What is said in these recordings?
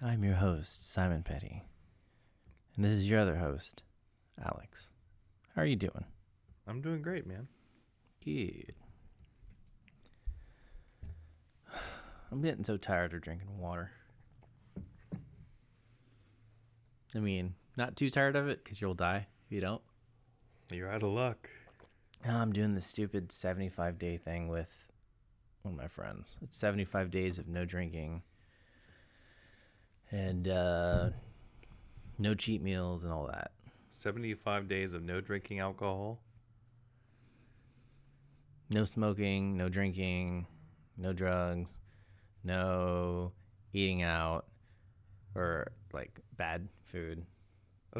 I'm your host, Simon Petty. And this is your other host, Alex. How are you doing? I'm doing great, man. Good. I'm getting so tired of drinking water. I mean, not too tired of it because you'll die if you don't. You're out of luck. I'm doing this stupid 75-day thing with one of my friends. It's 75 days of no drinking and no cheat meals and all that. 75 days of no drinking alcohol. No smoking, no drinking, no drugs, no eating out or like bad food,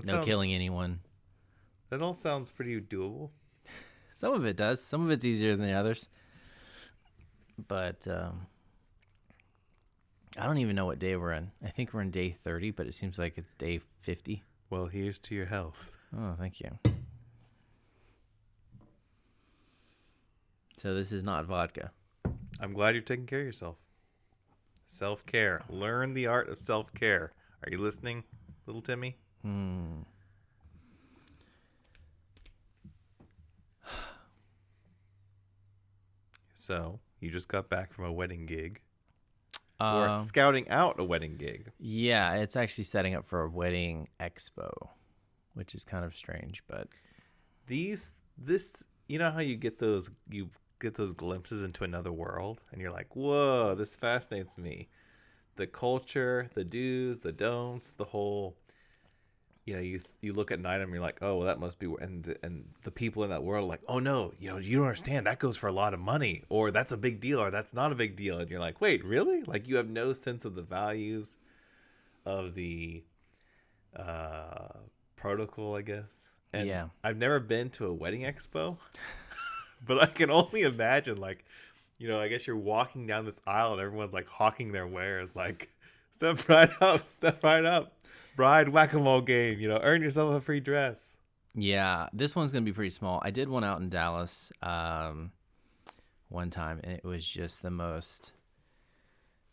no killing anyone. That all sounds pretty doable. Some of it does. Some of it's easier than the others. But I don't even know what day we're in. I think we're in day 30, but it seems like it's day 50. Well, here's to your health. Oh, thank you. So this is not vodka. I'm glad you're taking care of yourself. Self-care. Learn the art of self-care. Are you listening, little Timmy? So, you just got back from a wedding gig. Or scouting out a wedding gig. Yeah, it's actually setting up for a wedding expo, which is kind of strange, but You know how you get those glimpses into another world and you're like, whoa, this fascinates me. The culture, the do's, the don'ts, the whole, you look at night and you're like, oh, well, that must be, and the people in that world are like, oh no, you don't understand, that goes for a lot of money, or that's a big deal, or that's not a big deal. And you're like, wait, really? Like, you have no sense of the values of the protocol, I guess. And yeah. I've never been to a wedding expo, but I can only imagine, like, I guess you're walking down this aisle and everyone's like hawking their wares, like, step right up, bride whack-a-mole game, earn yourself a free dress. Yeah, this one's going to be pretty small. I did one out in Dallas one time, and it was just the most,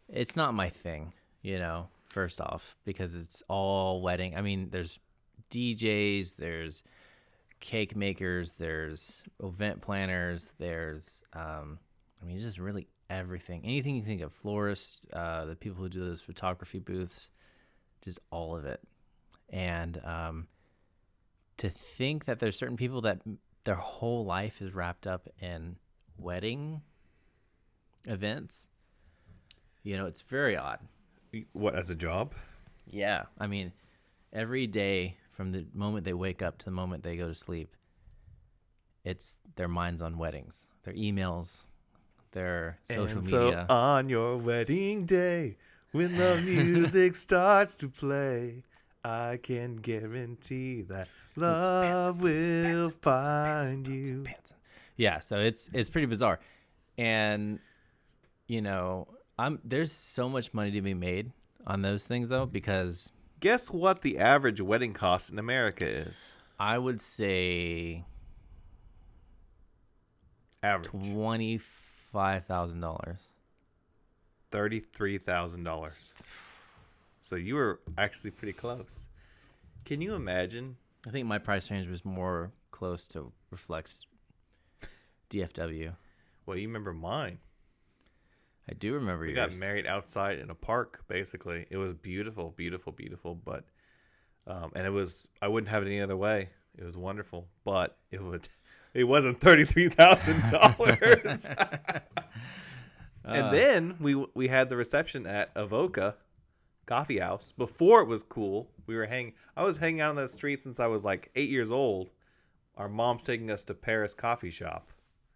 it's not my thing, first off, because it's all wedding. I mean, there's DJs, there's cake makers, there's event planners, there's just really everything, anything you think of, florists, the people who do those photography booths, just all of it. And to think that there's certain people that their whole life is wrapped up in wedding events, it's very odd. What, as a job? Yeah, I mean, every day from the moment they wake up to the moment they go to sleep, it's their minds on weddings, their emails, their social media. So on your wedding day, when the music starts to play, I can guarantee that love will find you. Yeah, so it's pretty bizarre. And, there's so much money to be made on those things, though, because... Guess what the average wedding cost in America is? I would say... Average. $25,000. $33,000. So you were actually pretty close. Can you imagine? I think my price range was more close to reflects DFW. Well, you remember mine. I do remember yours. We got married outside in a park, basically. It was beautiful, beautiful, beautiful. But, and I wouldn't have it any other way. It was wonderful, but it wasn't $33,000. And then we had the reception at Avoca Coffee House before it was cool. I was hanging out on that street since I was like 8 years old. Our mom's taking us to Paris Coffee Shop,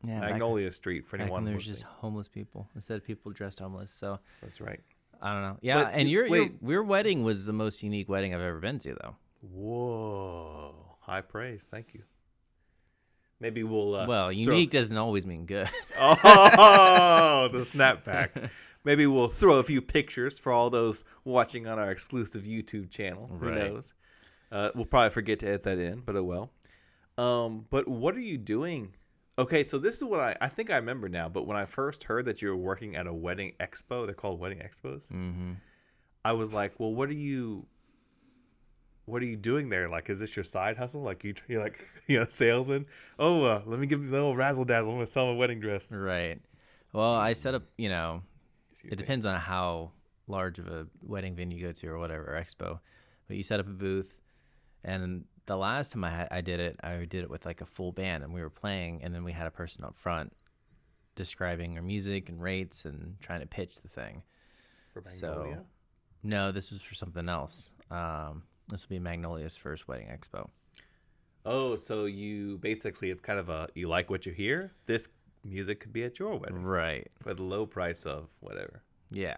Magnolia Street, for anyone. There's just homeless people instead of people dressed homeless. So that's right. I don't know. Yeah, but and your wedding was the most unique wedding I've ever been to, though. Whoa, high praise, thank you. Maybe we'll. Well, unique doesn't always mean good. Oh, the snapback. Maybe we'll throw a few pictures for all those watching on our exclusive YouTube channel. Who knows? We'll probably forget to edit that in, but oh well. But what are you doing? Okay, so this is what I think I remember now. But when I first heard that you were working at a wedding expo, they're called wedding expos. Mm-hmm. I was like, well, what are you doing there? Like, is this your side hustle? Like, you're like, salesman. Oh, let me give you the little razzle dazzle. I'm gonna sell my wedding dress. Right. Well, I set up, Excuse it me. depends on how large of a wedding venue you go to or whatever, or expo. But you set up a booth, and the last time I did it with like a full band, and we were playing, and then we had a person up front describing our music and rates and trying to pitch the thing. For So, Magnolia. no, this was for something else. This will be Magnolia's first wedding expo. Oh, so you basically it's kind of you like what you hear. This music could be at your wedding Right. for the low price of whatever, Yeah.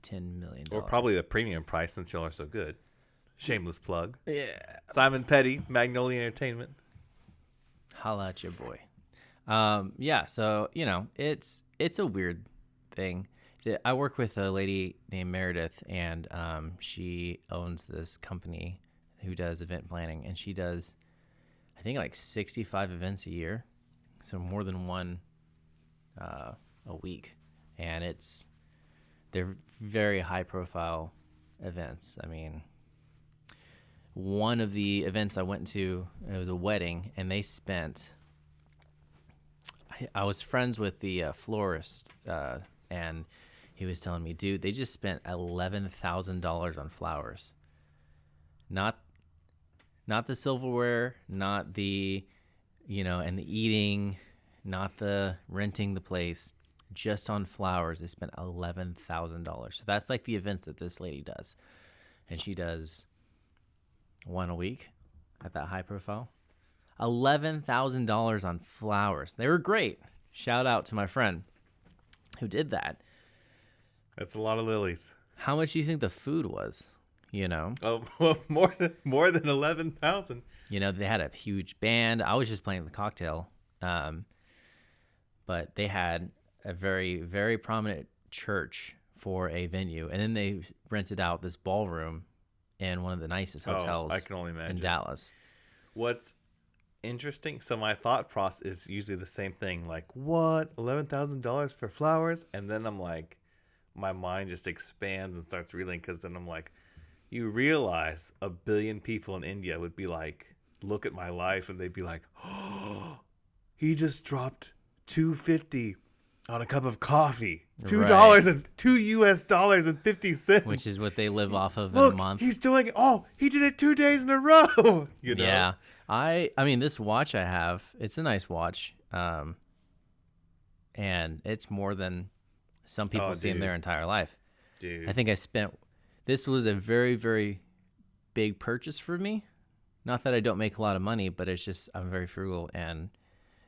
$10 million. or probably the premium price since y'all are so good. Shameless plug. Yeah. Simon Petty, Magnolia Entertainment. Holla at your boy. Yeah, so it's a weird thing. I work with a lady named Meredith, and she owns this company who does event planning, and she does, I think, like 65 events a year, so more than one a week, and they're very high profile events. I mean, one of the events I went to, it was a wedding, and they spent. I was friends with the florist, and he was telling me, dude, they just spent $11,000 on flowers. Not the silverware, not the, and the eating, not the renting the place, just on flowers. They spent $11,000. So that's like the events that this lady does, and she does one a week at that high profile. $11,000 on flowers. They were great. Shout out to my friend who did that. That's a lot of lilies. How much do you think the food was? Oh, well, more than 11,000. They had a huge band. I was just playing the cocktail, but they had a very, very prominent church for a venue, and then they rented out this ballroom in one of the nicest hotels I can only imagine. in Dallas. What's interesting, so my thought process is usually the same thing, like, what, $11,000 for flowers? And then I'm like, my mind just expands and starts reeling, because then I'm like, you realize 1 billion people in India would be like, look at my life, and they'd be like, oh, he just dropped $2.50 on a cup of coffee. $2 Right. and $2.50. Which is what they live off of Look, in a month. he's doing it. Oh, he did it 2 days in a row. Yeah. I mean, this watch I have, it's a nice watch. And it's more than some people see in their entire life. Dude. I think this was a very, very big purchase for me. Not that I don't make a lot of money, but it's just, I'm very frugal. And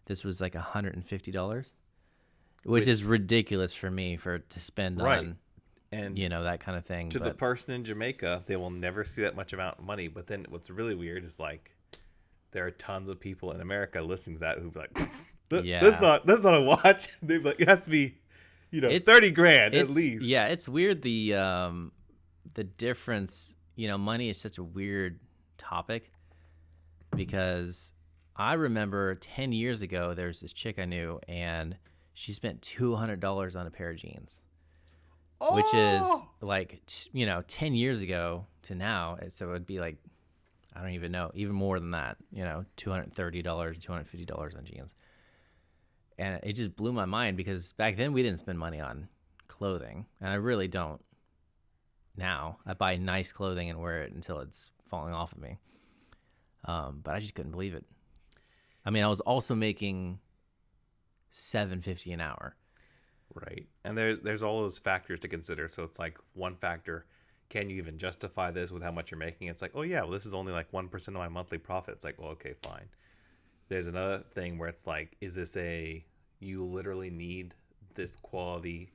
this was like $150, which is ridiculous for me to spend on, and that kind of thing. To the person in Jamaica, they will never see that much amount of money. But then what's really weird is like, there are tons of people in America listening to that who'd be like, that's not a watch. They'd be like, it has to be, It's 30 grand at least. Yeah, it's weird. The difference, money is such a weird topic, because I remember 10 years ago, there's this chick I knew, and she spent $200 on a pair of jeans, which is like, 10 years ago to now. So it'd be like, I don't even know, even more than that, $230, $250 on jeans. And it just blew my mind, because back then we didn't spend money on clothing, and I really don't now. I buy nice clothing and wear it until it's falling off of me. But I just couldn't believe it. I mean, I was also making $7.50 an hour. Right. And there's all those factors to consider. So it's like, one factor, can you even justify this with how much you're making? It's like, oh yeah, well, this is only like 1% of my monthly profit. It's like, well, okay, fine. There's another thing where it's like, is this you literally need this quality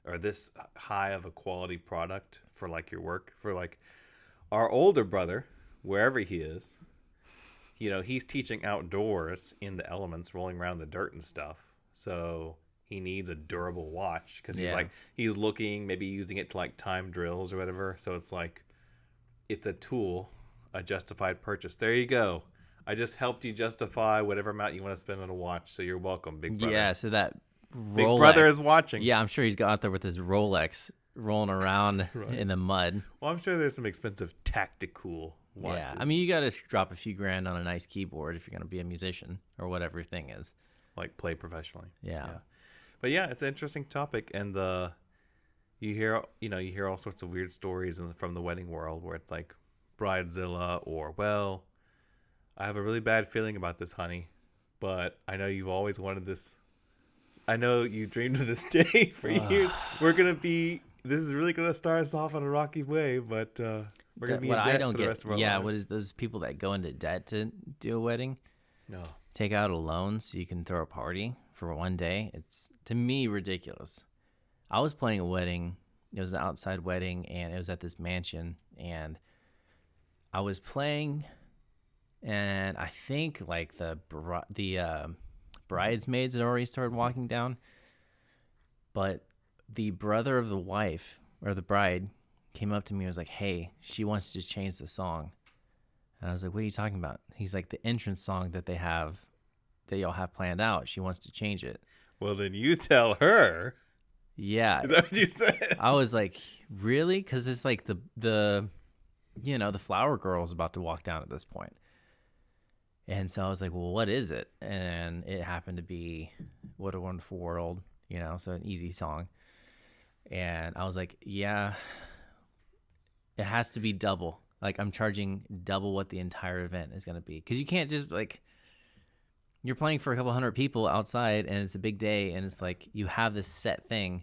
or this high of a quality product for like your work? For like our older brother, wherever he is, he's teaching outdoors in the elements, rolling around the dirt and stuff. So he needs a durable watch, because he's looking, maybe using it to like time drills or whatever. So it's like, it's a tool, a justified purchase. There you go. I just helped you justify whatever amount you want to spend on a watch. So you're welcome, big brother. Yeah, so that Rolex, Big brother is watching. Yeah, I'm sure he's got out there with his Rolex rolling around Right. in the mud. Well, I'm sure there's some expensive tactical watches. Yeah, I mean, you got to drop a few grand on a nice keyboard if you're going to be a musician or whatever your thing is. like play professionally. Yeah. But yeah, it's an interesting topic, and you hear all sorts of weird stories from the wedding world where it's like bridezilla, or well, I have a really bad feeling about this, honey, but I know you've always wanted this. I know you dreamed of this day for years. This is really gonna start us off on a rocky way, but we're gonna be in debt for the rest of our lives. What is those people that go into debt to do a wedding? No. Take out a loan so you can throw a party for one day. It's, to me, ridiculous. I was planning a wedding. It was an outside wedding, and it was at this mansion. And I was playing, and I think like the bridesmaids had already started walking down. But the brother of the wife, or the bride, came up to me and was like, hey, she wants to change the song. And I was like, what are you talking about? He's like, the entrance song that y'all have planned out, she wants to change it. Well, then you tell her. Yeah. Is that what you said? I was like, really? Because it's like the flower girl is about to walk down at this point. And so I was like, well, what is it? And it happened to be What a Wonderful World, so an easy song. And I was like, yeah, it has to be double. Like, I'm charging double what the entire event is going to be. Because you can't just, like, you're playing for a couple hundred people outside, and it's a big day, and it's like you have this set thing,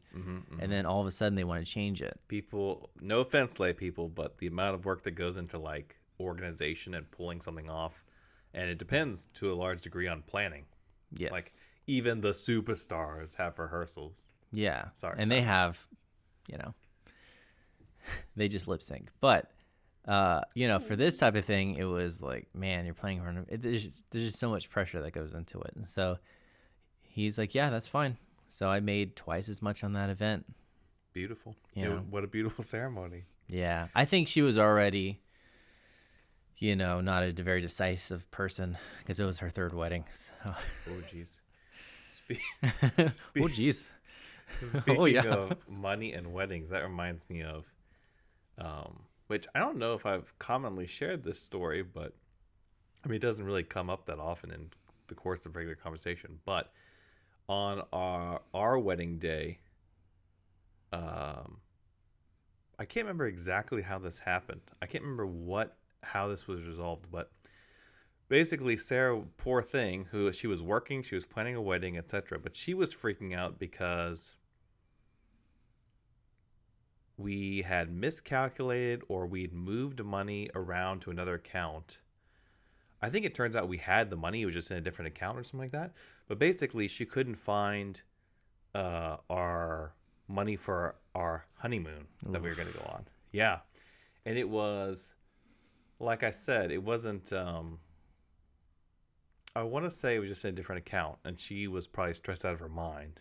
and then all of a sudden they want to change it. People, no offense, lay people, but the amount of work that goes into, like, organization and pulling something off, and it depends to a large degree on planning. Yes. Like, even the superstars have rehearsals. Yeah. Sorry. They have, they just lip sync. But, for this type of thing, it was like, man, you're playing for there's just so much pressure that goes into it. And so he's like, yeah, that's fine. So I made twice as much on that event. Beautiful. What a beautiful ceremony. Yeah. I think she was already, not a very decisive person because it was her third wedding. So. Oh, jeez. Oh, jeez. Speaking of money and weddings, that reminds me of, which I don't know if I've commonly shared this story, but I mean, it doesn't really come up that often in the course of regular conversation. But on our wedding day, I can't remember exactly how this happened. I can't remember how this was resolved, but basically Sarah, poor thing, she was working, she was planning a wedding, etc., but she was freaking out because we had miscalculated, or we'd moved money around to another account. I think it turns out we had the money, it was just in a different account or something like that. But basically, she couldn't find our money for our honeymoon that we were going to go on. Yeah. And it was, like I said, it wasn't, I want to say it was just in a different account, and she was probably stressed out of her mind,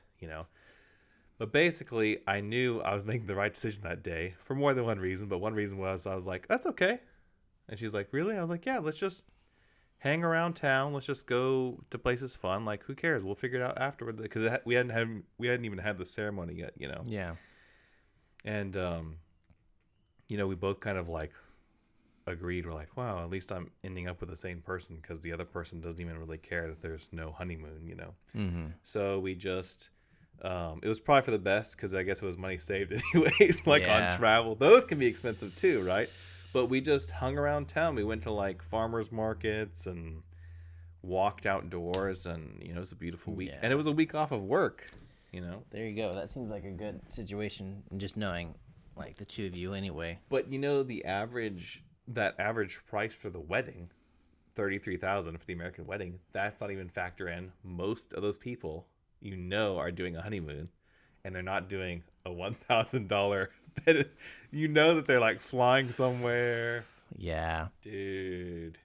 But basically, I knew I was making the right decision that day for more than one reason. But one reason was I was like, that's okay. And she's like, really? I was like, yeah, let's just hang around town. Let's just go to places fun. Like, who cares? We'll figure it out afterward. Because we hadn't even had the ceremony yet, Yeah. And, we both kind of like agreed. We're like, wow, at least I'm ending up with the same person, because the other person doesn't even really care that there's no honeymoon, Mm-hmm. So we just... it was probably for the best, because I guess it was money saved anyways, on travel. Those can be expensive too, right? But we just hung around town. We went to like farmers markets and walked outdoors, and it was a beautiful week. Yeah. And it was a week off of work, There you go. That seems like a good situation, just knowing like the two of you anyway. But the average price for the wedding, $33,000 for the American wedding, that's not even factor in most of those people are doing a honeymoon, and they're not doing a $1,000 bed. That they're like flying somewhere. Yeah. Dude.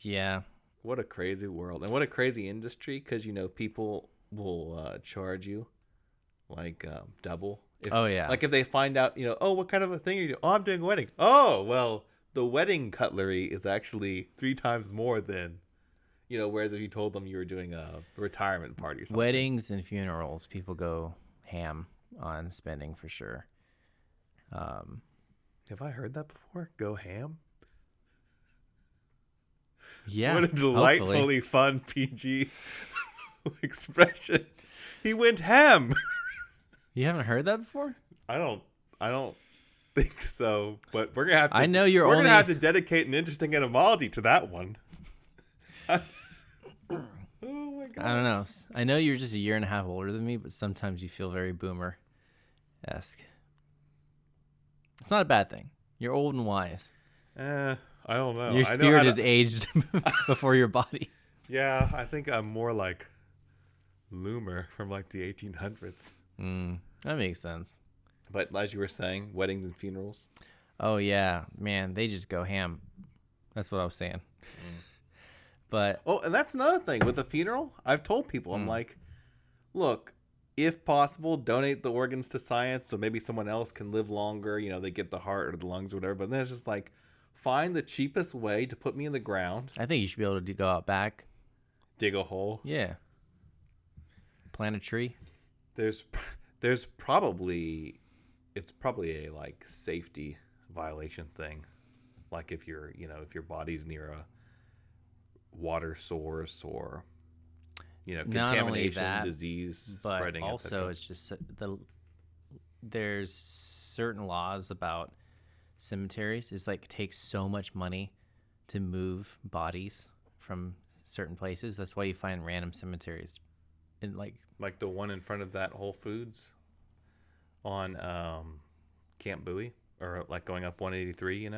Yeah. What a crazy world, and what a crazy industry, because people will charge you like double. If they find out, oh, what kind of a thing are you doing? Oh, I'm doing a wedding. Oh, well, the wedding cutlery is actually 3 times more than whereas if you told them you were doing a retirement party or something. Weddings and funerals, people go ham on spending for sure. Have I heard that before? Go ham? Yeah, What a hopefully. delightfully fun PG expression. He went ham. You haven't heard that before? I don't think so. But we're gonna have to. I know you're We're only. gonna have to dedicate an interesting etymology to that one. Oh my god. I don't know. I know you're just a year and a half older than me, but sometimes you feel very boomer-esque. It's not a bad thing. You're old and wise. I don't know. Your I know spirit how is aged before your body. Yeah, I think I'm more like Loomer from like the 1800s. That makes sense. But as you were saying, weddings and funerals. Oh yeah, man, they just go ham. That's what I was saying. But Oh, and that's another thing with a funeral. I've told people, I'm like, look, if possible, donate the organs to science so maybe someone else can live longer. You know, they get the heart or the lungs or whatever. But then it's just like, find the cheapest way to put me in the ground. I think you should be able to go out back. Dig a hole. Yeah. Plant a tree. There's probably, it's probably a like safety violation thing. Like if you're, if your body's near a water source or, Not only contamination, that, disease but spreading. also etc. it's just there's certain laws about cemeteries. It's like it takes so much money to move bodies from certain places. That's why you find random cemeteries in like the one in front of that Whole Foods on Camp Bowie, or like going up 183.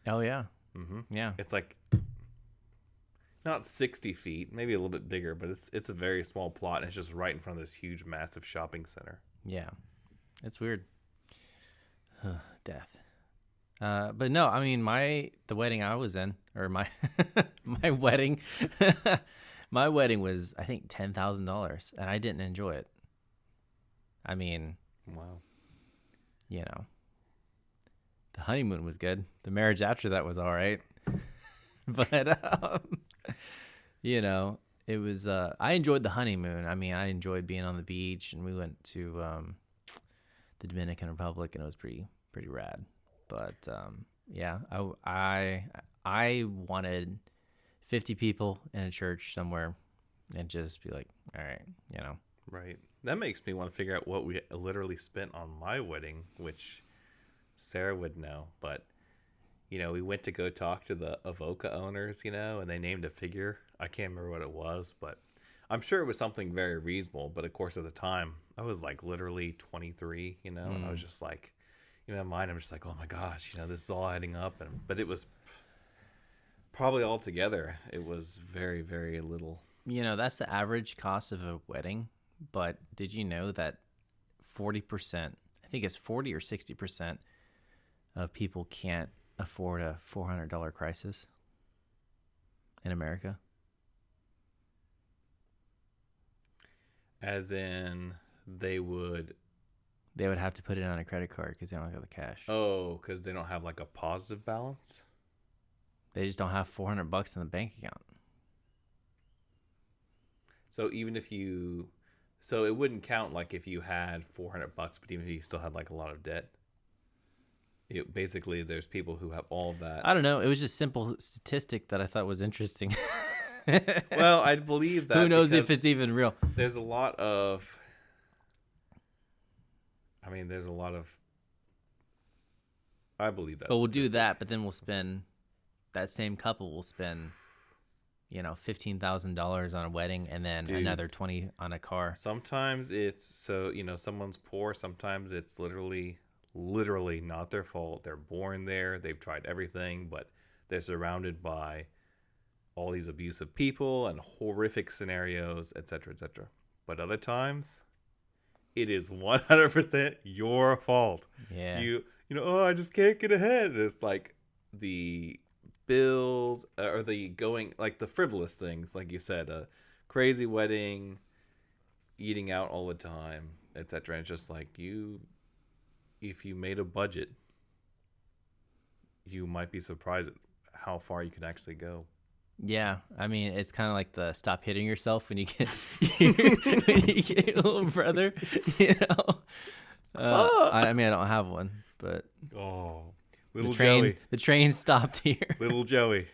Oh yeah. Mm-hmm. Yeah. It's like not 60 feet, maybe a little bit bigger, but it's a very small plot, and it's just right in front of this huge, massive shopping center. Yeah. It's weird. Death. But no, I mean the wedding I was in, or my my wedding my wedding was I think $10,000, and I didn't enjoy it. I mean, Wow. The honeymoon was good. The marriage after that was all right. But it was I enjoyed the honeymoon. I mean, I enjoyed being on the beach, and we went to the Dominican Republic, and it was pretty rad. But yeah, I wanted 50 people in a church somewhere and just be like, all right, Right. That makes me want to figure out what we literally spent on my wedding, which Sarah would know. But, we went to go talk to the Avoca owners, and they named a figure. I can't remember what it was, but I'm sure it was something very reasonable. But, of course, at the time, I was like literally 23, and I was just like, in my mind, I'm just like, oh my gosh, this is all adding up. But it was probably all together, it was very, very little. That's the average cost of a wedding. But did you know that 40%, I think it's 40 or 60% of people can't afford a $400 crisis in America? As in, they would have to put it on a credit card because they don't have the cash. Oh, because they don't have like a positive balance? They just don't have $400 in the bank account. So even if so it wouldn't count like if you had $400, but even if you still had like a lot of debt. Basically, there's people who have all of that. I don't know. It was just simple statistic that I thought was interesting. Well, I believe that. Who knows if it's even real? There's a lot of. I mean, there's a lot of. I believe that. But we'll do that. But then that same couple will spend, $15,000 on a wedding, and then another 20 on a car. Sometimes it's someone's poor. Sometimes it's literally not their fault. They're born there. They've tried everything, but they're surrounded by all these abusive people and horrific scenarios, etc., etc. But other times, it is 100% your fault. Yeah. I just can't get ahead. And it's like the bills or the going, like the frivolous things, like you said, a crazy wedding, eating out all the time, etc. And it's just like if you made a budget, you might be surprised at how far you can actually go. Yeah, I mean, it's kind of like the stop hitting yourself when you get your little brother, I mean, I don't have one, but Oh, the little train Joey. the train stopped here. Little Joey.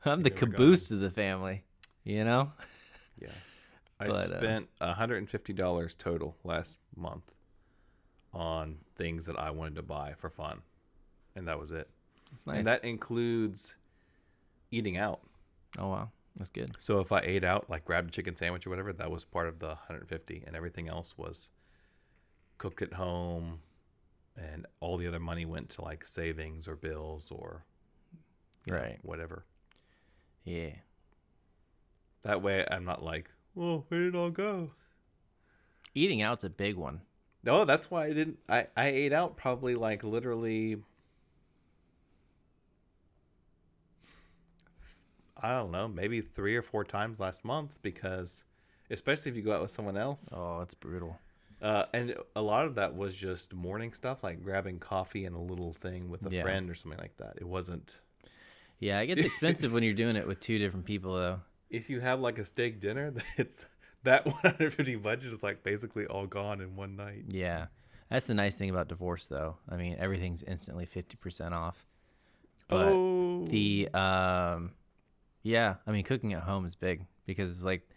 I'm the Never got caboose of the family, you know. Yeah. I But spent $150 total last month on things that I wanted to buy for fun. And that was it. it's nice. And that includes eating out. Oh wow, that's good. So if I ate out, like grabbed a chicken sandwich or whatever, that was part of the 150, and everything else was cooked at home, and all the other money went to like savings or bills or Right. whatever. Yeah. That way I'm not like, well, where did it all go? Eating out's a big one. No, that's why I ate out probably like literally, I don't know, maybe 3 or 4 times last month, because especially if you go out with someone else. Oh, it's brutal. And a lot of that was just morning stuff, like grabbing coffee and a little thing with a Yeah. friend or something like that. It wasn't. Yeah, it gets expensive when you're doing it with 2 different people, though. If you have like a steak dinner, it's that 150 budget is like basically all gone in one night. Yeah, that's the nice thing about divorce, though. I mean, everything's instantly 50% off. But the yeah, I mean, cooking at home is big because it's like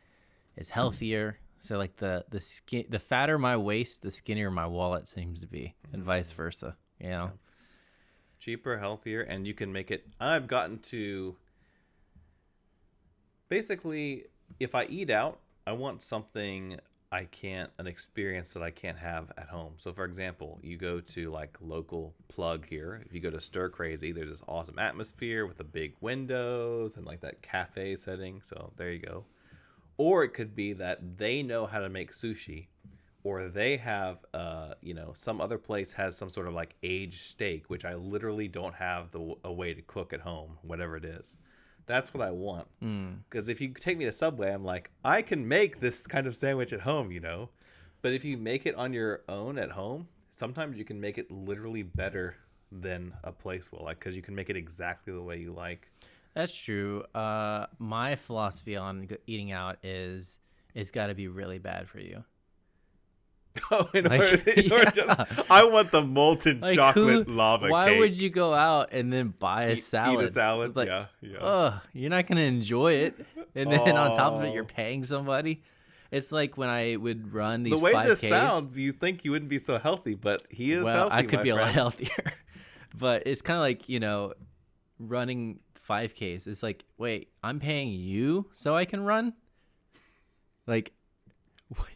it's healthier. So like the fatter my waist, the skinnier my wallet seems to be, and vice versa. You know. Cheaper, healthier, and you can make it. I've gotten to basically, if I eat out, I want something an experience that I can't have at home. So for example, you go to like local plug here. If you go to Stir Crazy, there's this awesome atmosphere with the big windows and like that cafe setting. So there you go. Or it could be that they know how to make sushi, or they have, some other place has some sort of like aged steak, which I literally don't have a way to cook at home, whatever it is. That's what I want. Because if you take me to Subway, I'm like, I can make this kind of sandwich at home, But if you make it on your own at home, sometimes you can make it literally better than a place will, like, because you can make it exactly the way you like. That's true. My philosophy on eating out is it's got to be really bad for you. Oh, Yeah. I want the molten Like, chocolate lava cake. Why would you go out and then buy a salad? Eat a salad, It's like, yeah. ugh, you're not gonna enjoy it, and then on top of it, you're Oh. paying somebody. It's like when I would run these The way 5Ks. this sounds, you think you wouldn't be so healthy, but he is well, healthy. I could my be a lot friends. healthier, but it's kind of like running 5Ks. It's like, wait, I'm paying you so I can run? Like,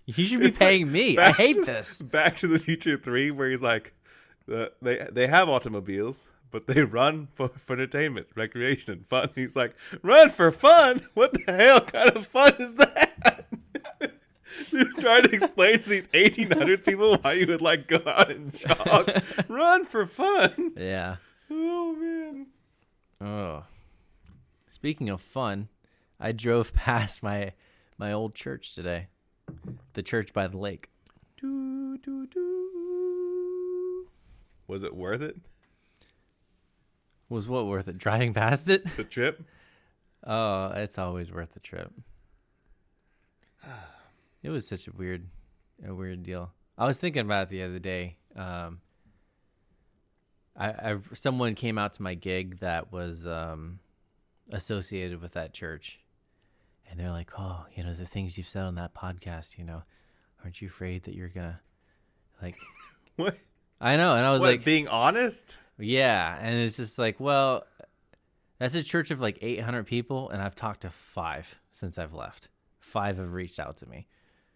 you should be It's paying like me. I hate this. Back to the Future 3, where he's like, they have automobiles, but they run for entertainment, recreation, and fun. He's like, run for fun? What the hell kind of fun is that? He's trying to explain to these 1800 people why you would like go out and jog. Run for fun. Yeah. Oh, man. Oh. Speaking of fun, I drove past my old church today. The church by the lake. Do, do, do. Was it worth it? Was what worth it? Driving past it? The trip? Oh, it's always worth the trip. It was such a weird deal. I was thinking about it the other day. Someone came out to my gig that was associated with that church. And they're like, oh, the things you've said on that podcast, aren't you afraid that you're gonna, like, What? I know. And I was What, like, being honest? yeah. And it's just like, well, that's a church of like 800 people. And I've talked to 5 since I've left. 5 have reached out to me.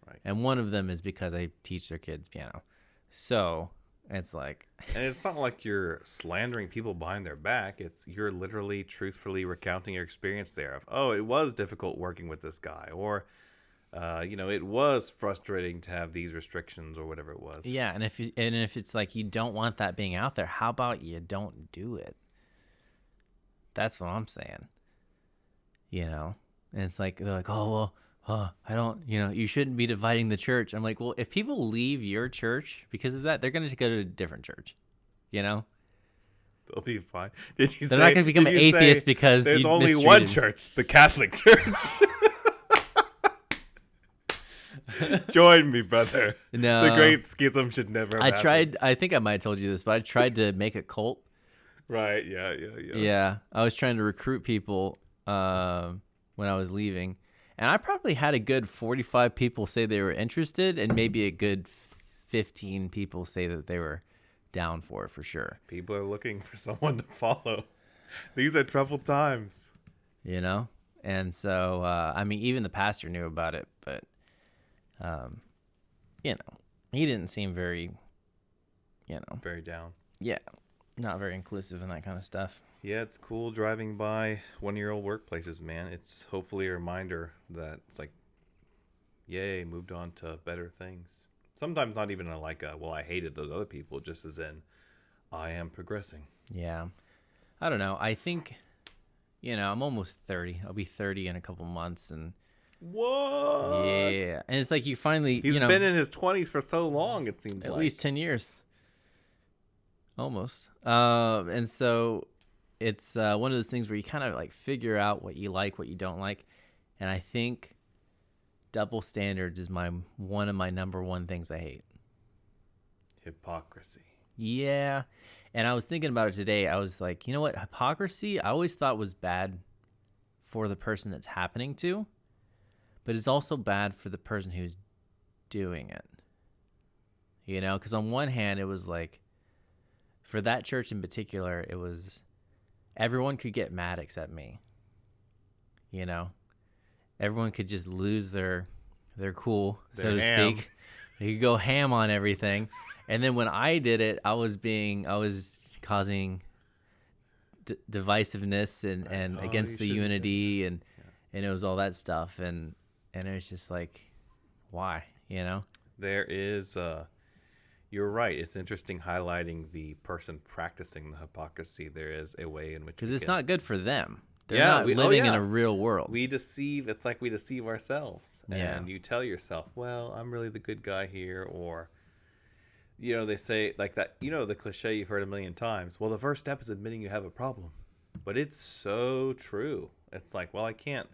Right. And one of them is because I teach their kids piano. So it's like, And it's not like you're slandering people behind their back. You're literally truthfully recounting your experience there of, oh, it was difficult working with this guy, or it was frustrating to have these restrictions, or whatever it was. yeah. And if it's like you don't want that being out there, how about you don't do it? That's what I'm saying. And it's like they're like, oh well. Oh, I don't, you shouldn't be dividing the church. I'm like, well, if people leave your church because of that, they're going to go to a different church, They'll be fine. They're They're not going to become an atheist because there's you only mistreated one them. church, the Catholic Church. Join me, brother. No. The great schism should never I have tried. happened. I think I might have told you this, but I tried to make a cult. Right, yeah. Yeah, I was trying to recruit people when I was leaving, and I probably had a good 45 people say they were interested, and maybe a good 15 people say that they were down for it for sure. People are looking for someone to follow. These are troubled times. You know, and so I mean, even the pastor knew about it, but you know, he didn't seem very, Very down. yeah, not very inclusive in that kind of stuff. Yeah, it's cool driving by one-year-old workplaces, man. It's hopefully a reminder that it's like, yay, moved on to better things. Sometimes not even well, I hated those other people, just as in, I am progressing. Yeah, I don't know. I think, I'm almost 30. I'll be 30 in a couple months, and What? yeah, and it's like you finally, He's been in his 20s for so long, it seems at like. least 10 years, almost. And so it's one of those things where you kind of like figure out what you like, what you don't like, and I think double standards is one of my number one things I hate. Hypocrisy. Yeah. And I was thinking about it today. I was like, you know what? Hypocrisy, I always thought was bad for the person that's happening to, but it's also bad for the person who's doing it. Because on one hand, it was like, for that church in particular, it was everyone could get mad except me. Everyone could just lose their cool, so to speak. They could go ham on everything. And then when I did it, I was causing divisiveness and against the unity and it was all that stuff. And it was just like, why, There is, you're right. It's interesting highlighting the person practicing the hypocrisy. There is a way in which, because it's not good for them. They're Yeah, not living in a real world. It's like we deceive ourselves. Yeah. And you tell yourself, well, I'm really the good guy here. Or, they say like that, the cliche you've heard a million times. Well, the first step is admitting you have a problem. But it's so true. It's like, well, I can't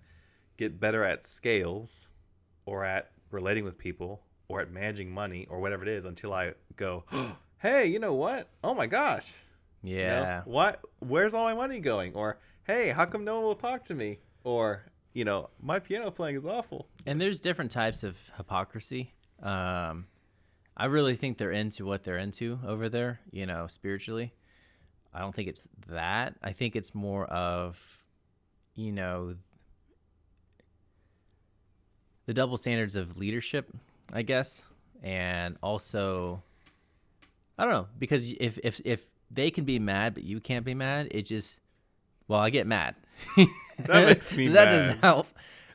get better at scales or at relating with people or at managing money or whatever it is until I go, hey, you know what? Oh my gosh. Yeah. What? Where's all my money going? Or, hey, how come no one will talk to me? Or, my piano playing is awful. And there's different types of hypocrisy. I really think they're into what they're into over there, spiritually. I don't think it's that. I think it's more of, the double standards of leadership, I guess. And also, I don't know, because if they can be mad, but you can't be mad, it just, well, I get mad. That makes me so mad. That doesn't help.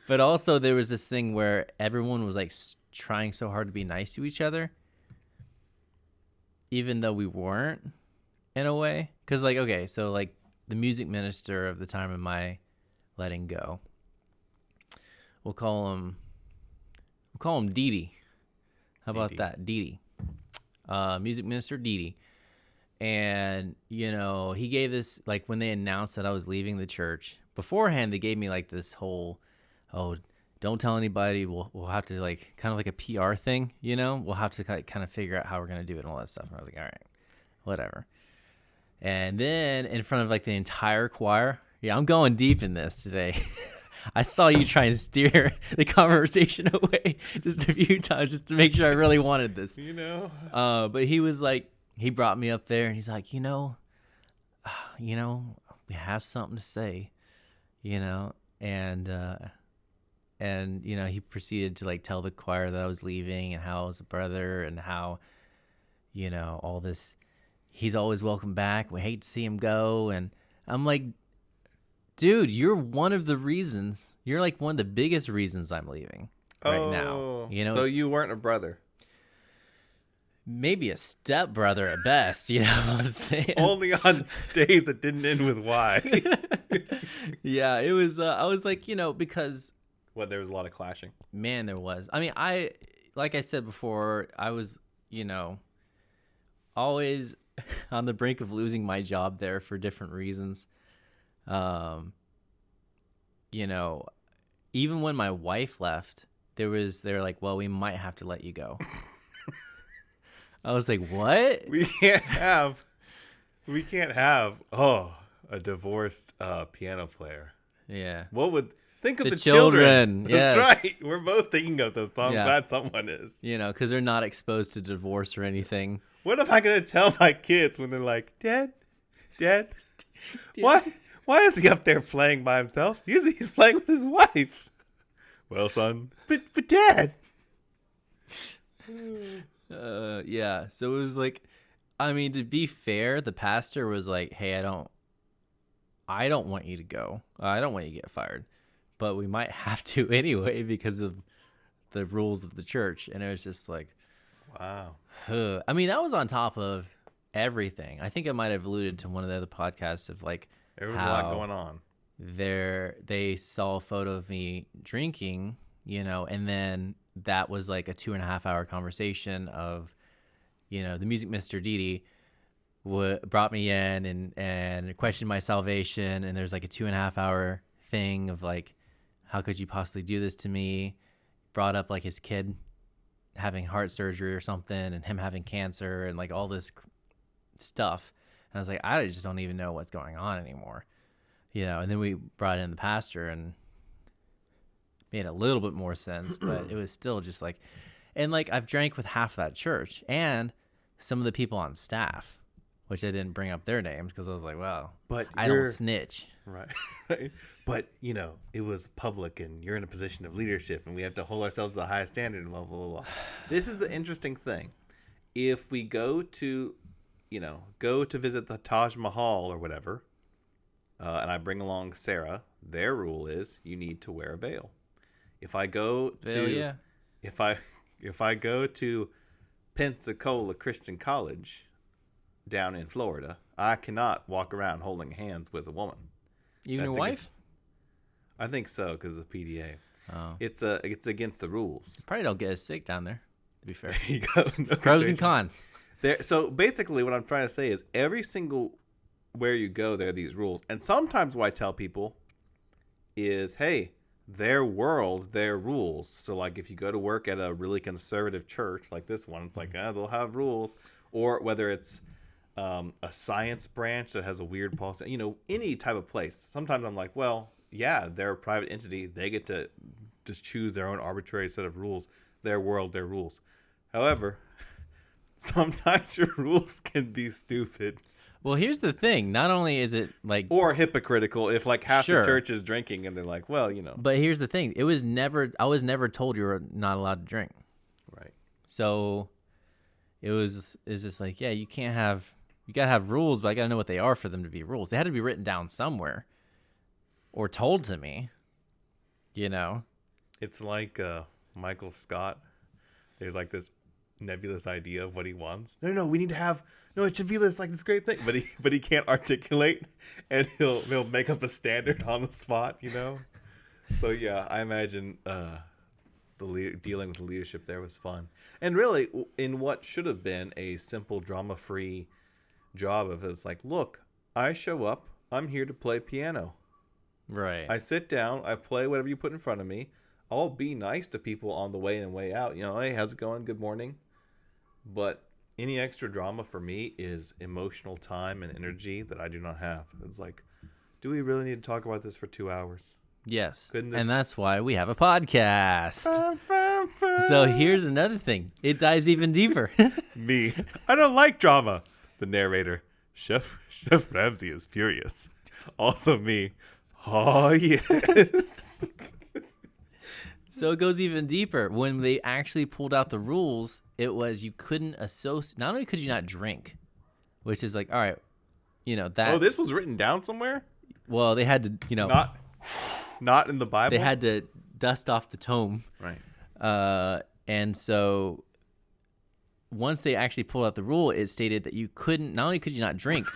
But also there was this thing where everyone was like trying so hard to be nice to each other, even though we weren't, in a way. Because so the music minister of the time of my letting go, we'll call him Dee. How about that? Dee. Music minister Dee. And, he gave this, like, when they announced that I was leaving the church, beforehand, they gave me, like, this whole, don't tell anybody. We'll have to, like, kind of like a PR thing, We'll have to kind of figure out how we're going to do it and all that stuff. And I was like, all right, whatever. And then in front of, like, the entire choir, I'm going deep in this today. I saw you try and steer the conversation away just a few times just to make sure I really wanted this. But he was like, he brought me up there and he's like, we have something to say, and he proceeded to like tell the choir that I was leaving and how I was a brother and how, all this, he's always welcome back. We hate to see him go. And I'm like, dude, you're one of the reasons. You're like one of the biggest reasons I'm leaving right now. So you weren't a brother. Maybe a stepbrother at best, what I'm saying? Only on days that didn't end with Y. Yeah, it was, I was like, because... there was a lot of clashing. Man, there was. I mean, like I said before, I was, always on the brink of losing my job there for different reasons. Even when my wife left, they're like, well, we might have to let you go. I was like, what? We can't have a divorced piano player. Yeah. What would think of The the children? children, That's yes. right. We're both thinking of those. So I'm Yeah. glad someone is. Because they're not exposed to divorce or anything. What am I gonna tell my kids when they're like, Dad, why is he up there playing by himself? Usually he's playing with his wife. Well, son, but Dad. Yeah. So it was like, I mean, to be fair, the pastor was like, hey, I don't want you to go. I don't want you to get fired, but we might have to anyway because of the rules of the church. And it was just like, Wow. I mean, that was on top of everything. I think I might have alluded to one of the other podcasts of like There was a how lot going on. they saw a photo of me drinking, and then that was like a 2.5 hour conversation of, the music Mr. Didi brought me in and questioned my salvation. And there's like a 2.5 hour thing of like, how could you possibly do this to me? Brought up like his kid having heart surgery or something and him having cancer and like all this stuff. And I was like, I just don't even know what's going on anymore, and then we brought in the pastor and made a little bit more sense, but it was still just like, and like I've drank with half that church and some of the people on staff, which I didn't bring up their names because I was like, well, But I don't snitch. Right. But, it was public and you're in a position of leadership and we have to hold ourselves to the highest standard and blah, blah, blah, blah. This is the interesting thing. If we go to visit the Taj Mahal or whatever, and I bring along Sarah, their rule is you need to wear a veil. If I go to, if I go to Pensacola Christian College down in Florida, I cannot walk around holding hands with a woman. Even your wife? I think so because of PDA. Oh. It's against the rules. You probably don't get as sick down there, to be fair. There you go. No Pros and cons. So basically what I'm trying to say is every single where you go, there are these rules. And sometimes what I tell people is, hey, their world, their rules. So like if you go to work at a really conservative church like this one, it's like, they'll have rules. Or whether it's a science branch that has a weird policy, any type of place. Sometimes I'm like, well, yeah, they're a private entity. They get to just choose their own arbitrary set of rules. Their world, their rules. However, sometimes your rules can be stupid. Well, here's the thing. Not only is it like... Or hypocritical if like half Sure. the church is drinking and they're like, well, But here's the thing. I was never told you were not allowed to drink. Right. So it's just like, yeah, you got to have rules, but I got to know what they are for them to be rules. They had to be written down somewhere or told to me, It's like Michael Scott. There's like this nebulous idea of what he wants. No, we need to have... No, it should be this great thing, but he can't articulate, and he'll make up a standard on the spot, So yeah, I imagine dealing with the leadership there was fun, and really in what should have been a simple drama-free job of it's like, look, I show up, I'm here to play piano. Right. I sit down, I play whatever you put in front of me. I'll be nice to people on the way in and way out. Hey, how's it going? Good morning. But any extra drama for me is emotional time and energy that I do not have. It's like, do we really need to talk about this for 2 hours? Yes. And that's why we have a podcast. So here's another thing. It dives even deeper. Me. I don't like drama. The narrator. Chef Ramsay is furious. Also me. Oh, yes. So it goes even deeper. When they actually pulled out the rules, it was you couldn't associate. Not only could you not drink, which is like, all right, that. Oh, this was written down somewhere? Well, they had to, not in the Bible. They had to dust off the tome. Right. And so once they actually pulled out the rule, it stated that you couldn't. Not only could you not drink.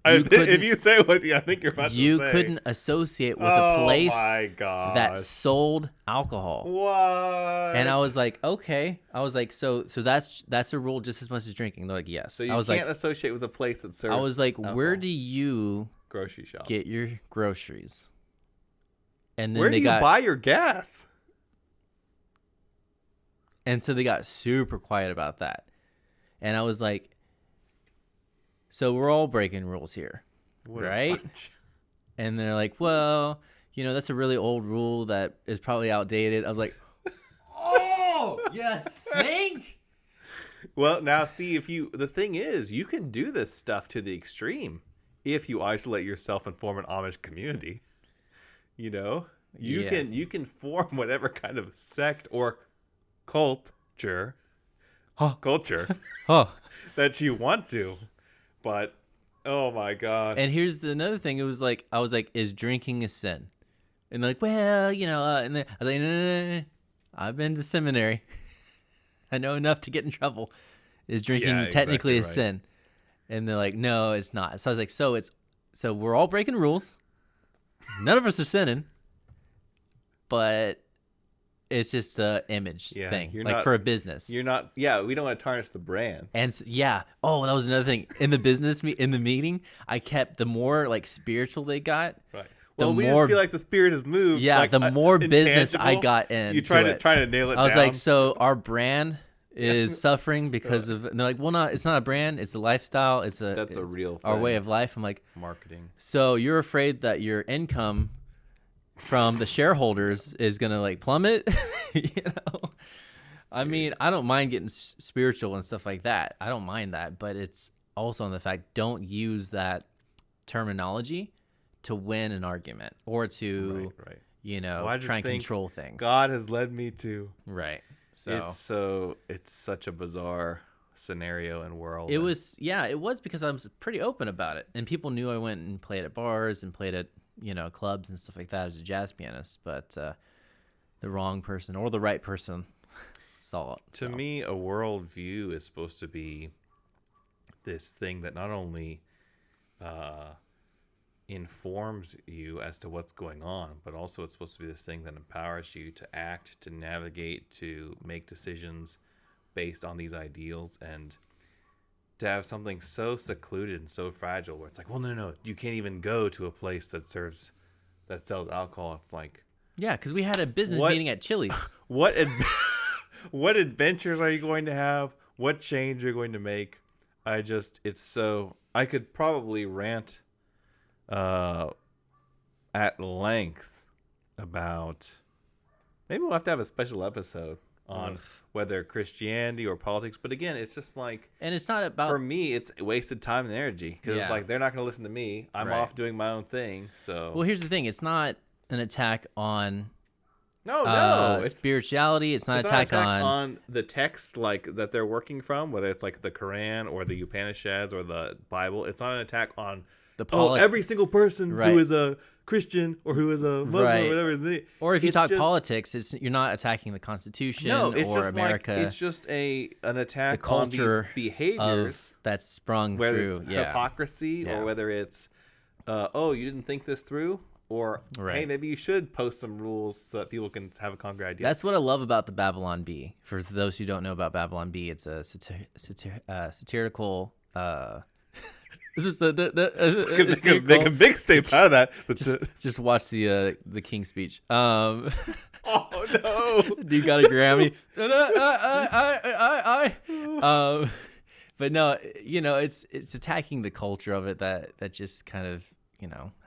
If you say what I think you're about to say. You couldn't associate with a place that sold alcohol. What? And I was like, okay. I was like, so that's a rule just as much as drinking. They're like, yes. So you I was can't like, associate with a place that serves I was like, alcohol. where do you Grocery shop get your groceries? And then where do you buy your gas? And so they got super quiet about that. And I was like, so we're all breaking rules here, What a right? bunch. And they're like, well, that's a really old rule that is probably outdated. I was like, oh, you think? Well, now see, the thing is, you can do this stuff to the extreme if you isolate yourself and form an Amish community. You Yeah. can form whatever kind of sect or culture Oh. that you want to. But oh my gosh. And here's another thing. It was like, I was like, is drinking a sin? And they're like, well, and then I was like, no. I've been to seminary. I know enough to get in trouble. Is drinking technically exactly a right. sin? And they're like, no, it's not. So I was like, so we're all breaking rules. None of us are sinning, but it's just a image thing, for a business. You're not. Yeah, we don't want to tarnish the brand. And oh, that was another thing in the in the meeting. I kept the more like spiritual they got, Right. the Well, we more just feel like the spirit has moved. yeah, like, the more business I intangible. got in. You try to nail it down. I was like, so our brand is suffering because of. And they're like, well, it's not a brand. It's a lifestyle. It's a real our thing. way of life. I'm like, Marketing. so you're afraid that your income from the shareholders is gonna like plummet? I mean, I don't mind getting spiritual and stuff like that. I don't mind that, but it's also on the fact, don't use that terminology to win an argument or to right. try and control things. God has led me to. Right. So it's such a bizarre scenario and world. It was because I was pretty open about it, and people knew I went and played at bars and played at clubs and stuff like that as a jazz pianist, but the wrong person or the right person saw it. To me, a worldview is supposed to be this thing that not only informs you as to what's going on, but also it's supposed to be this thing that empowers you to act, to navigate, to make decisions based on these ideals, and to have something so secluded and so fragile where it's like, well, no, you can't even go to a place that sells alcohol. It's like, yeah, because we had a business meeting at Chili's. What adventures are you going to have? What change are you going to make? I could probably rant at length about, maybe we'll have to have a special episode on whether Christianity or politics. But again, it's just like, and it's not about, for me, it's wasted time and energy, because it's like, they're not going to listen to me. I'm off doing my own thing. So, well, here's the thing. It's not an attack on it's spirituality. It's not an attack on the text like that they're working from, whether it's like the Quran or the Upanishads or the Bible. It's not an attack on every single person who is a Christian or who is a Muslim or whatever it is. Or if you talk politics, you're not attacking the Constitution or America. It's just an attack the culture on these behaviors that's sprung whether through it's hypocrisy or whether it's you didn't think this through. Or, hey, maybe you should post some rules so that people can have a concrete idea. That's what I love about the Babylon Bee. For those who don't know about Babylon Bee, it's a satirical... This is make a big statement out of that. Just watch the King's Speech. Oh, no. Dude got a Grammy. But no, it's attacking the culture of it that just kind of,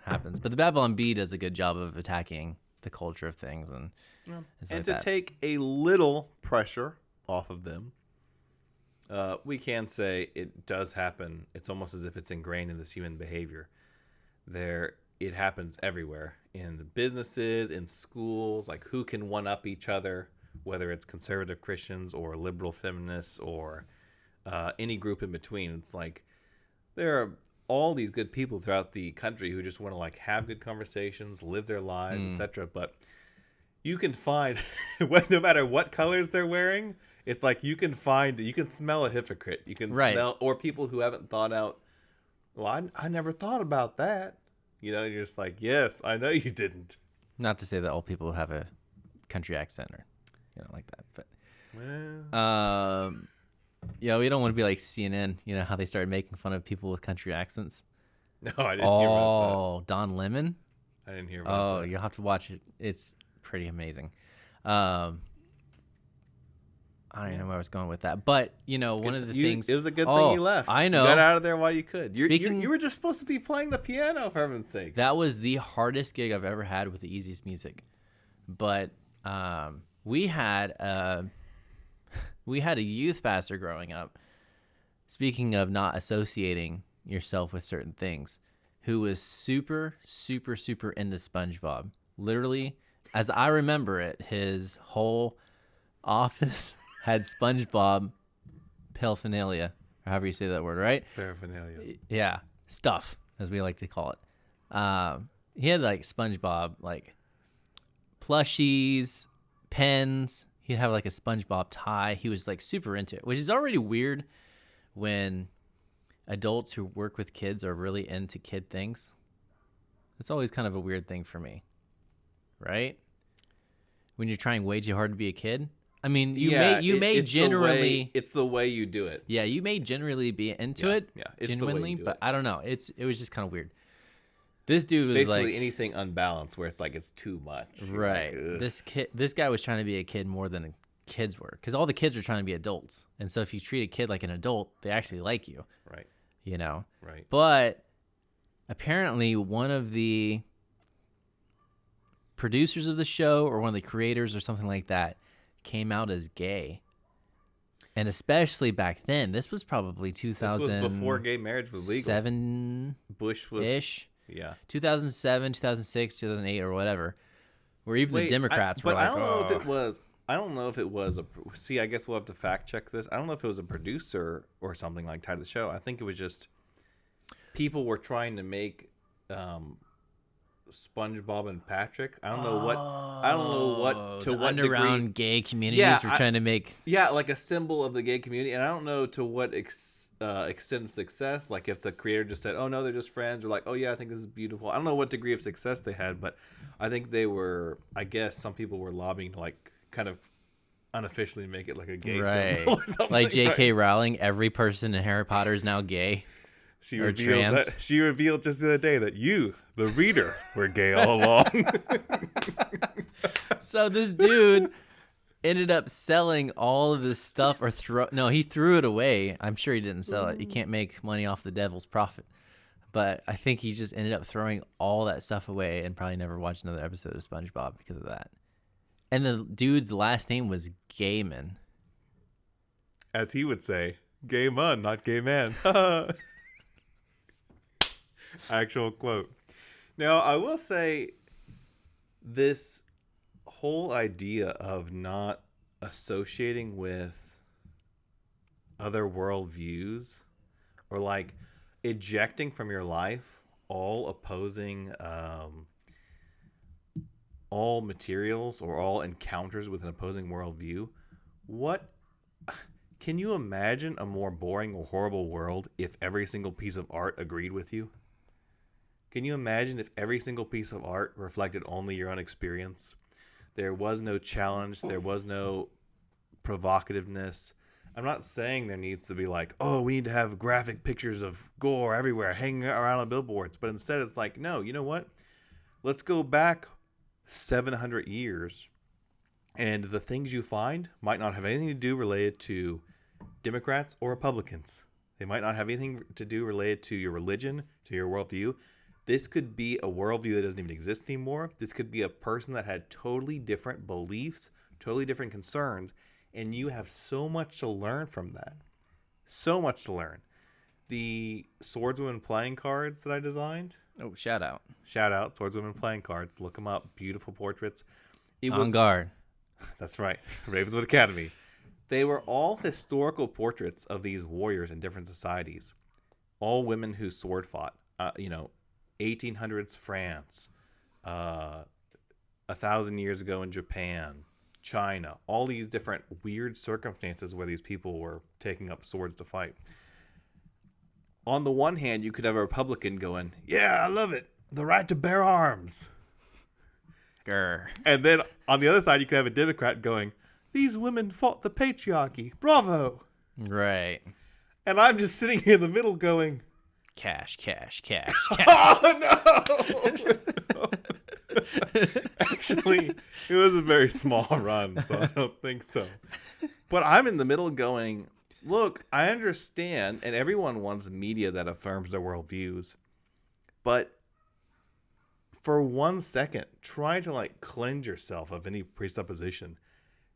happens. But the Babylon Bee does a good job of attacking the culture of things and to take a little pressure off of them. We can say it does happen. It's almost as if it's ingrained in this human behavior. It happens everywhere, in the businesses, in schools, like who can one up each other, whether it's conservative Christians or liberal feminists or any group in between. It's like there are all these good people throughout the country who just want to like have good conversations, live their lives, etc. But you can find, no matter what colors they're wearing, it's like you can smell a hypocrite. You can smell, or people who haven't thought out, well, I never thought about that. You're just like, yes, I know you didn't. Not to say that all people have a country accent or, like that, but we don't want to be like CNN, how they started making fun of people with country accents. No, I didn't hear about that. Oh, Don Lemon? I didn't hear about that. Oh, you'll have to watch it. It's pretty amazing. I don't even know where I was going with that. But, one of the things... It was a good thing you left. I know. You got out of there while you could. Speaking... You were just supposed to be playing the piano, for heaven's sake. That was the hardest gig I've ever had with the easiest music. But we had a youth pastor growing up, speaking of not associating yourself with certain things, who was super, super, super into SpongeBob. Literally, as I remember it, his whole office had SpongeBob paraphernalia, or however you say that word, right? Paraphernalia. Yeah, stuff, as we like to call it. He had like SpongeBob, like plushies, pens. He'd have like a SpongeBob tie. He was like super into it, which is already weird when adults who work with kids are really into kid things. It's always kind of a weird thing for me, right? When you're trying way too hard to be a kid. I mean, you may generally... It's the way you do it. Yeah, you may generally be into it, it's genuinely, the way you do but it. I don't know. It was just kind of weird. This dude was basically like... anything unbalanced where it's like it's too much. Right. Like, this guy was trying to be a kid more than kids were, because all the kids were trying to be adults. And so if you treat a kid like an adult, they actually like you. Right. Right. But apparently one of the producers of the show, or one of the creators or something like that, came out as gay. And especially back then, this was probably 2000. This was before gay marriage was legal. 7 Bush was ish. Yeah. 2007, 2006, 2008, or whatever. Where even the Democrats were like, I don't know if it was. I don't know if it was a. See, I guess we'll have to fact check this. I don't know if it was a producer or something like tied to the show. I think it was just people were trying to make SpongeBob and Patrick. I don't know what to what underground degree. gay communities were trying to make. Yeah, like a symbol of the gay community, and I don't know to what extent of success. Like if the creator just said, "Oh no, they're just friends," or like, "Oh yeah, I think this is beautiful." I don't know what degree of success they had, but I think they were. I guess some people were lobbying to like kind of unofficially make it like a gay symbol or something. Like J.K. Rowling, every person in Harry Potter is now gay. She revealed just the other day that you, the reader, were gay all along. So this dude ended up selling all of this stuff, or he threw it away. I'm sure he didn't sell it. You can't make money off the devil's profit. But I think he just ended up throwing all that stuff away and probably never watched another episode of SpongeBob because of that. And the dude's last name was Gaiman. As he would say, gay man, not gay man. Actual quote. Now, I will say this whole idea of not associating with other worldviews, or like ejecting from your life all opposing all materials or all encounters with an opposing worldview. What can you imagine a more boring or horrible world if every single piece of art agreed with you? Can you imagine if every single piece of art reflected only your own experience? There was no challenge. There was no provocativeness. I'm not saying there needs to be like, oh, we need to have graphic pictures of gore everywhere hanging around on billboards. But instead it's like, no, you know what? Let's go back 700 years, and the things you find might not have anything to do related to Democrats or Republicans. They might not have anything to do related to your religion, to your worldview. This could be a worldview that doesn't even exist anymore. This could be a person that had totally different beliefs, totally different concerns, and you have so much to learn from that. So much to learn. The Swordswoman playing cards that I designed. Oh, shout out, Swordswoman playing cards. Look them up. Beautiful portraits. On guard. That's right. Ravenswood Academy. They were all historical portraits of these warriors in different societies. All women who sword fought. 1800s France, 1,000 years ago in Japan, China, all these different weird circumstances where these people were taking up swords to fight. On the one hand, you could have a Republican going, yeah, I love it, the right to bear arms. Grr. And then on the other side, you could have a Democrat going, these women fought the patriarchy, bravo. Right. And I'm just sitting here in the middle going, cash. Oh no! Actually, it was a very small run, so I don't think so. But I'm in the middle going, look, I understand, and everyone wants media that affirms their worldviews. But for 1 second, try to like cleanse yourself of any presupposition.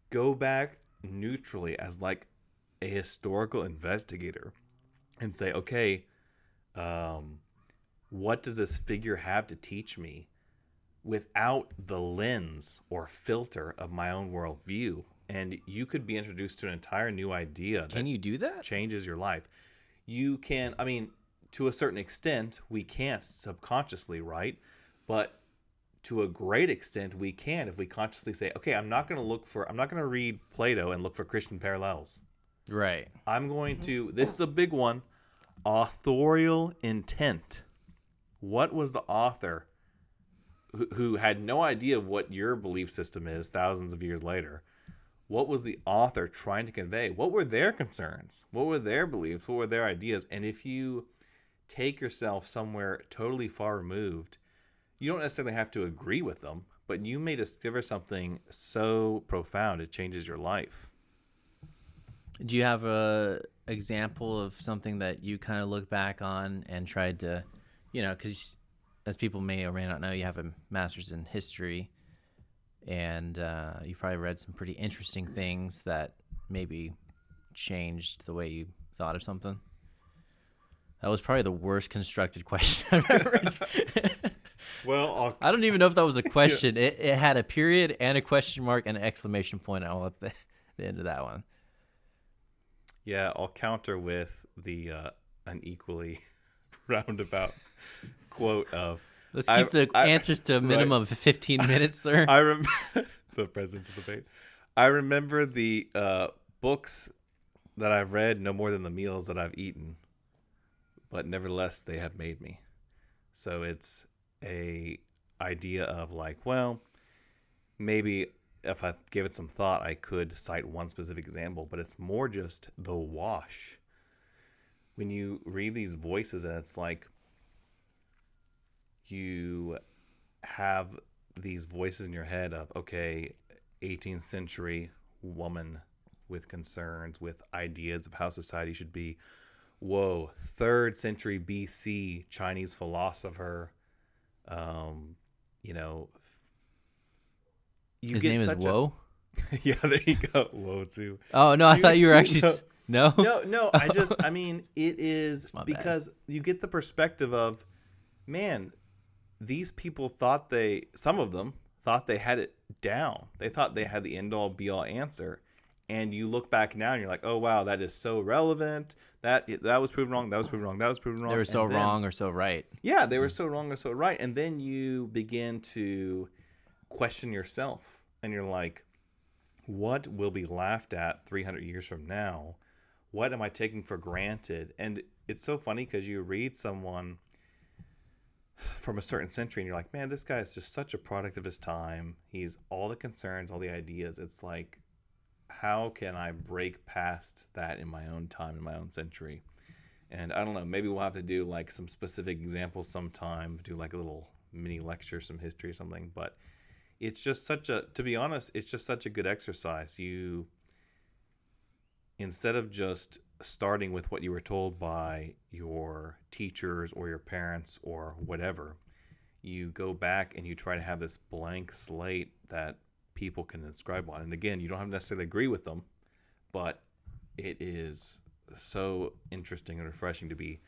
Go back neutrally as like a historical investigator and say, okay, what does this figure have to teach me without the lens or filter of my own worldview? And you could be introduced to an entire new idea Can that you do that? changes your life. You can, I mean, to a certain extent, we can't subconsciously, right? But to a great extent, we can if we consciously say, okay, I'm not going to read Plato and look for Christian parallels. Right. I'm going to, this is a big one, authorial intent. What was the author who had no idea of what your belief system is thousands of years later? What was the author trying to convey? What were their concerns? What were their beliefs? What were their ideas? And if you take yourself somewhere totally far removed, you don't necessarily have to agree with them, but you may discover something so profound it changes your life. Do you have a example of something that you kind of look back on and tried to, because as people may or may not know, you have a master's in history, and you probably read some pretty interesting things that maybe changed the way you thought of something. That was probably the worst constructed question I've ever read. Well, I don't even know if that was a question. It had a period and a question mark and an exclamation point all at the end of that one. Yeah, I'll counter with the an equally roundabout quote of, Let's keep the answers to a minimum of 15 minutes, sir. I remember the presidential debate. I remember the books that I've read no more than the meals that I've eaten, but nevertheless they have made me. So it's a idea of like, well, maybe if I gave it some thought, I could cite one specific example, but it's more just the wash. When you read these voices and it's like you have these voices in your head of, okay, 18th century woman with concerns, with ideas of how society should be. Whoa, 3rd century BC Chinese philosopher. His name is Woe? Yeah, there you go. Whoa, too. Oh, no, I thought you were actually... No? No, I mean, it is because you get the perspective of, man, these people some of them thought they had it down. They thought they had the end-all, be-all answer. And you look back now and you're like, oh, wow, that is so relevant. That was proven wrong. That was proven wrong. That was proven wrong. They were so wrong or so right. Yeah, they were so wrong or so right. And then you begin to question yourself. And you're like, what will be laughed at 300 years from now? What am I taking for granted? And it's so funny because you read someone from a certain century and you're like, man, this guy is just such a product of his time. He's all the concerns, all the ideas. It's like, how can I break past that in my own time, in my own century? And I don't know, maybe we'll have to do like some specific examples sometime, do like a little mini lecture, some history or something. But it's just to be honest, it's just such a good exercise. You, instead of just starting with what you were told by your teachers or your parents or whatever, you go back and you try to have this blank slate that people can inscribe on. And again, you don't have to necessarily agree with them, but it is so interesting and refreshing to be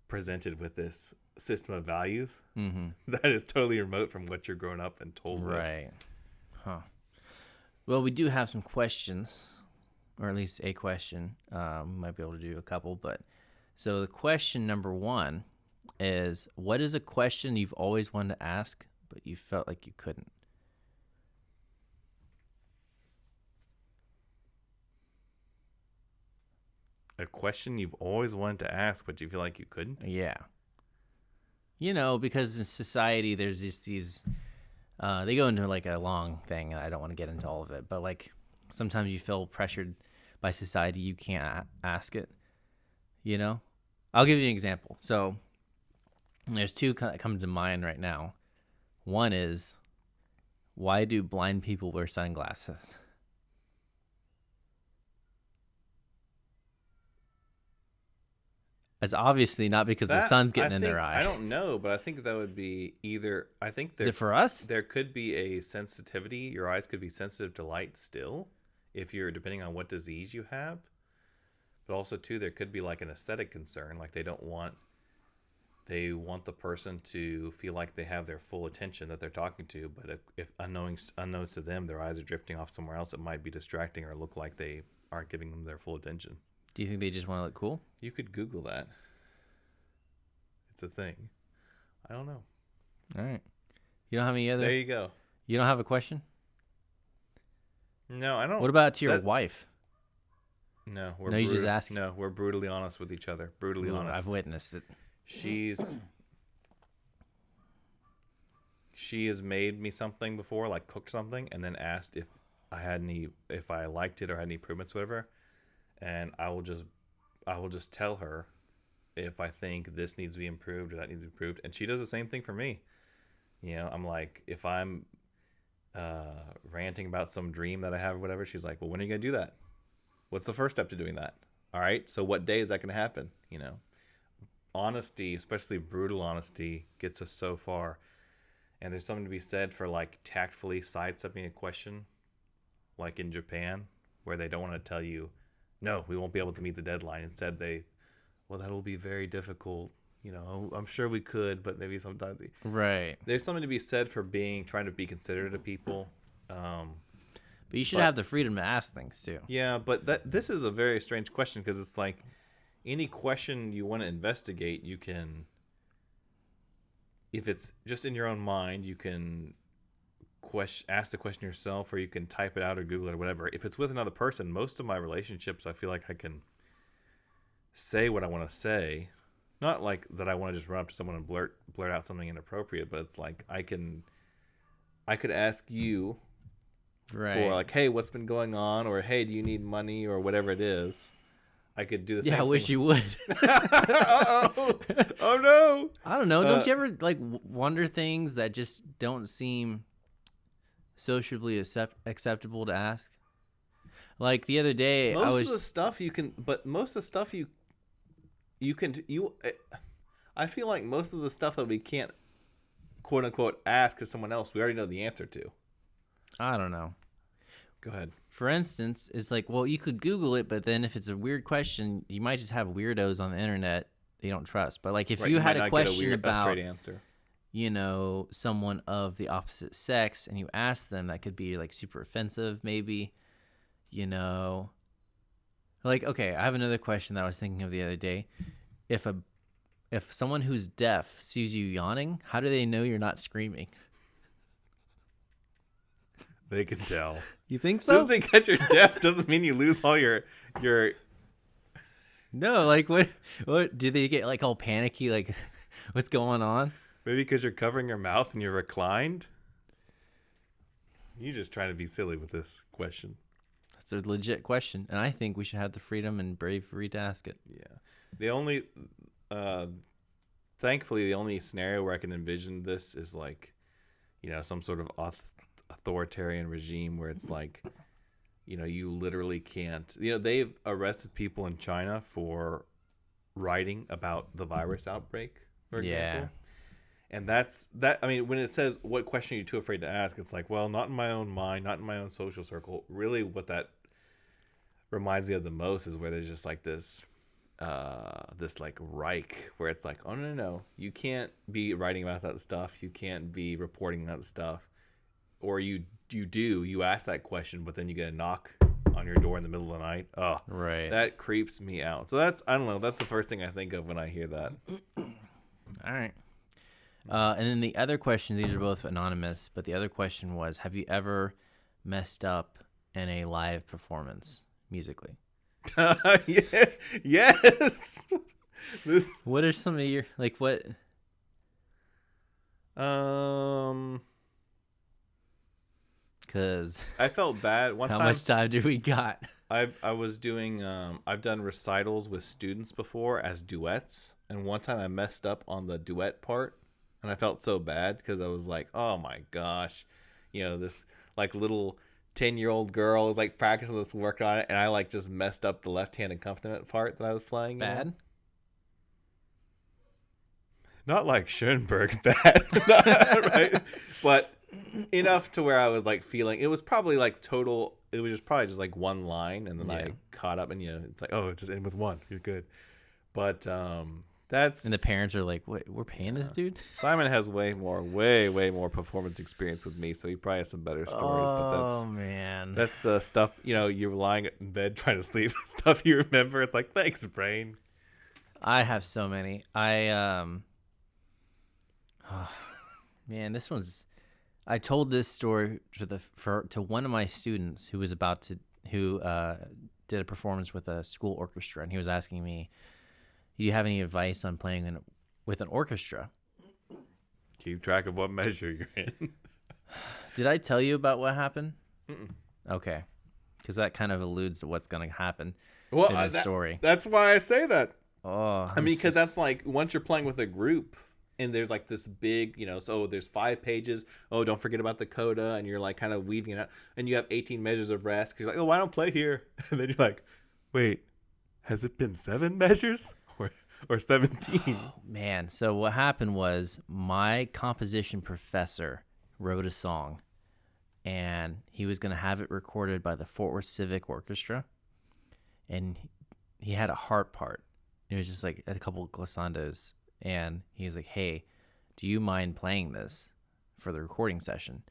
presented with this system of values that is totally remote from what you're growing up and told. Right. Huh. Well, we do have some questions, or at least a question. We might be able to do a couple, but so the question number 1 is, what is a question you've always wanted to ask, but you felt like you couldn't? A question you've always wanted to ask, but you feel like you couldn't? Yeah. Because in society, there's just these, they go into like a long thing, and I don't want to get into all of it, but like sometimes you feel pressured by society, you can't ask it, I'll give you an example. So there's 2 that come to mind right now. One is, why do blind people wear sunglasses? It's obviously not because the sun's getting in their eye. I don't know, but I think that would be either. I think Is it for us? there could be a sensitivity. Your eyes could be sensitive to light still, if you're depending on what disease you have. But also too, there could be like an aesthetic concern, like they want the person to feel like they have their full attention that they're talking to, but if unknowns to them, their eyes are drifting off somewhere else, it might be distracting or look like they aren't giving them their full attention. Do you think they just want to look cool? You could Google that. It's a thing. I don't know. All right. You don't have any other? There you go. You don't have a question? No, I don't. What about to your wife? No, you just asking. No, we're brutally honest with each other. Brutally honest. I've witnessed it. She has made me something before, like cooked something, and then asked if I liked it or had any improvements, whatever. And I will just tell her if I think this needs to be improved or that needs to be improved, and she does the same thing for me. I'm like, if I'm ranting about some dream that I have or whatever, she's like, well, when are you gonna do that? What's the first step to doing that? All right, so what day is that gonna happen? Honesty, especially brutal honesty, gets us so far. And there's something to be said for like tactfully sidestepping a question, like in Japan, where they don't want to tell you, no, we won't be able to meet the deadline. Instead, well, that'll be very difficult. I'm sure we could, but maybe sometimes. Right. There's something to be said for trying to be considerate of people. But you should have the freedom to ask things too. Yeah, but this is a very strange question because it's like any question you want to investigate, you can. If it's just in your own mind, you can ask the question yourself, or you can type it out or Google it or whatever. If it's with another person, most of my relationships, I feel like I can say what I want to say. Not like that I want to just run up to someone and blurt out something inappropriate, but it's like I could ask you for like, hey, what's been going on, or hey, do you need money, or whatever it is. I could do the same thing. Yeah, I wish you would. Oh no. I don't know. Don't you ever like wonder things that just don't seem socially acceptable to ask? Like the other day, most of the stuff I feel like most of the stuff that we can't quote unquote ask to someone else, we already know the answer to. I don't know. Go ahead. For instance, it's like, well, you could Google it, but then if it's a weird question, you might just have weirdos on the internet that you don't trust. But like if you had a question about straight answer, someone of the opposite sex, and you ask them, that could be like super offensive, maybe. Like, okay, I have another question that I was thinking of the other day. If someone who's deaf sees you yawning, how do they know you're not screaming? They can tell. You think so? Just because you're deaf doesn't mean you lose all your. No, like what do they get like all panicky? Like, what's going on? Maybe because you're covering your mouth and you're reclined. You're just trying to be silly with this question. That's a legit question, and I think we should have the freedom and bravery to ask it. Yeah, thankfully, the only scenario where I can envision this is like, some sort of authoritarian regime where it's like, you literally can't. They've arrested people in China for writing about the virus outbreak, for example. Yeah. And that's that. I mean, when it says, what question are you too afraid to ask? It's like, well, not in my own mind, not in my own social circle. Really, what that reminds me of the most is where there's just like this like Reich, where it's like, oh, no, you can't be writing about that stuff. You can't be reporting that stuff. Or you ask that question, but then you get a knock on your door in the middle of the night. Oh, right. That creeps me out. So that's the first thing I think of when I hear that. All right. And then the other question, these are both anonymous, but the other question was, have you ever messed up in a live performance musically? Yeah, yes. What are some of your, like, what? Because I felt bad one time. How much time do we got? I was doing I've done recitals with students before as duets, and one time I messed up on the duet part, and I felt so bad because I was like, oh my gosh, this like little 10-year-old girl is like practicing this, work on it, and I like just messed up the left hand accompaniment part that I was playing. Bad? Not like Schoenberg bad, right? But enough to where I was like feeling it was probably like total. It was just probably just like one line, and then Yeah. I caught up, and it's like, oh, just end with one. You're good. But And the parents are like, "What? We're paying this dude?" Simon has way more performance experience with me, so he probably has some better stories. But Oh man. that's stuff. You're lying in bed trying to sleep. Stuff you remember. It's like, thanks, brain. I have so many. Man, this one's. I told this story to one of my students who was who did a performance with a school orchestra, and he was asking me, "Do you have any advice on playing with an orchestra?" Keep track of what measure you're in. Did I tell you about what happened? Mm-mm. Okay, because that kind of alludes to what's going to happen in the story. That's why I say that. Oh, I mean, because that's like once you're playing with a group and there's like this big, so there's 5 pages. Oh, don't forget about the coda. And you're like kind of weaving it out. And you have 18 measures of rest. Because you're like, oh, I don't play here. And then you're like, wait, has it been 7 measures or 17? Oh, man. So what happened was my composition professor wrote a song. And he was going to have it recorded by the Fort Worth Civic Orchestra. And he had a harp part. It was just like a couple of glissandos. And he was like, hey, do you mind playing this for the recording session?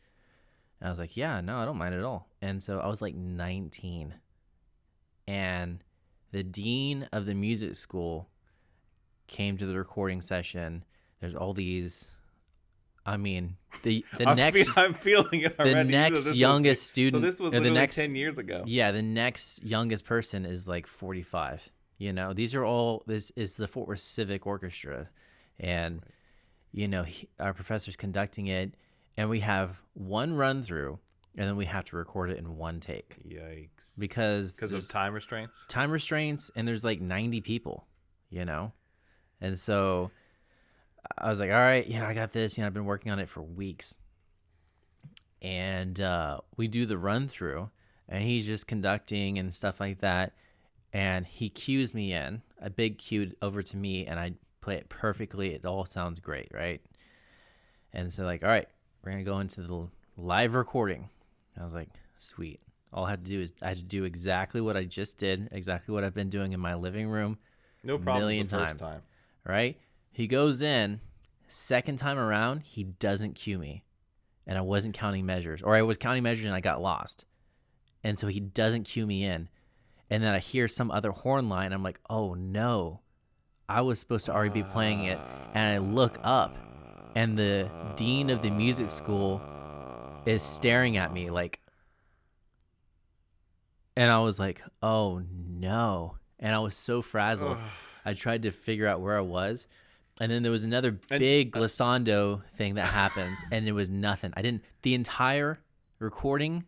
And I was like, yeah, no, I don't mind at all. And so I was like 19. And the dean of the music school came to the recording session. There's all these, I mean, I'm feeling it already. The next youngest student. So this was literally 10 years ago. Yeah, the next youngest person is like 45. This is the Fort Worth Civic Orchestra. And, our professor's conducting it, and we have one run through, and then we have to record it in one take. Yikes. Because of time restraints? Time restraints, and there's like 90 people, And so I was like, all right, I got this. I've been working on it for weeks. And we do the run through, and he's just conducting and stuff like that. And he cues me in, a big cue over to me, and I play it perfectly. It all sounds great, right? And so like, all right, we're going to go into the live recording. I was like, sweet. All I had to do is I had to do exactly what I just did, exactly what I've been doing in my living room. No problem the first time. Right? He goes in, second time around, he doesn't cue me. And I wasn't counting measures. Or I was counting measures and I got lost. And so he doesn't cue me in. And then I hear some other horn line. I'm like, oh no, I was supposed to already be playing it. And I look up, and the dean of the music school is staring at me like, and I was like, oh no. And I was so frazzled. I tried to figure out where I was. And then there was another big glissando thing that happens, and it was nothing. The entire recording,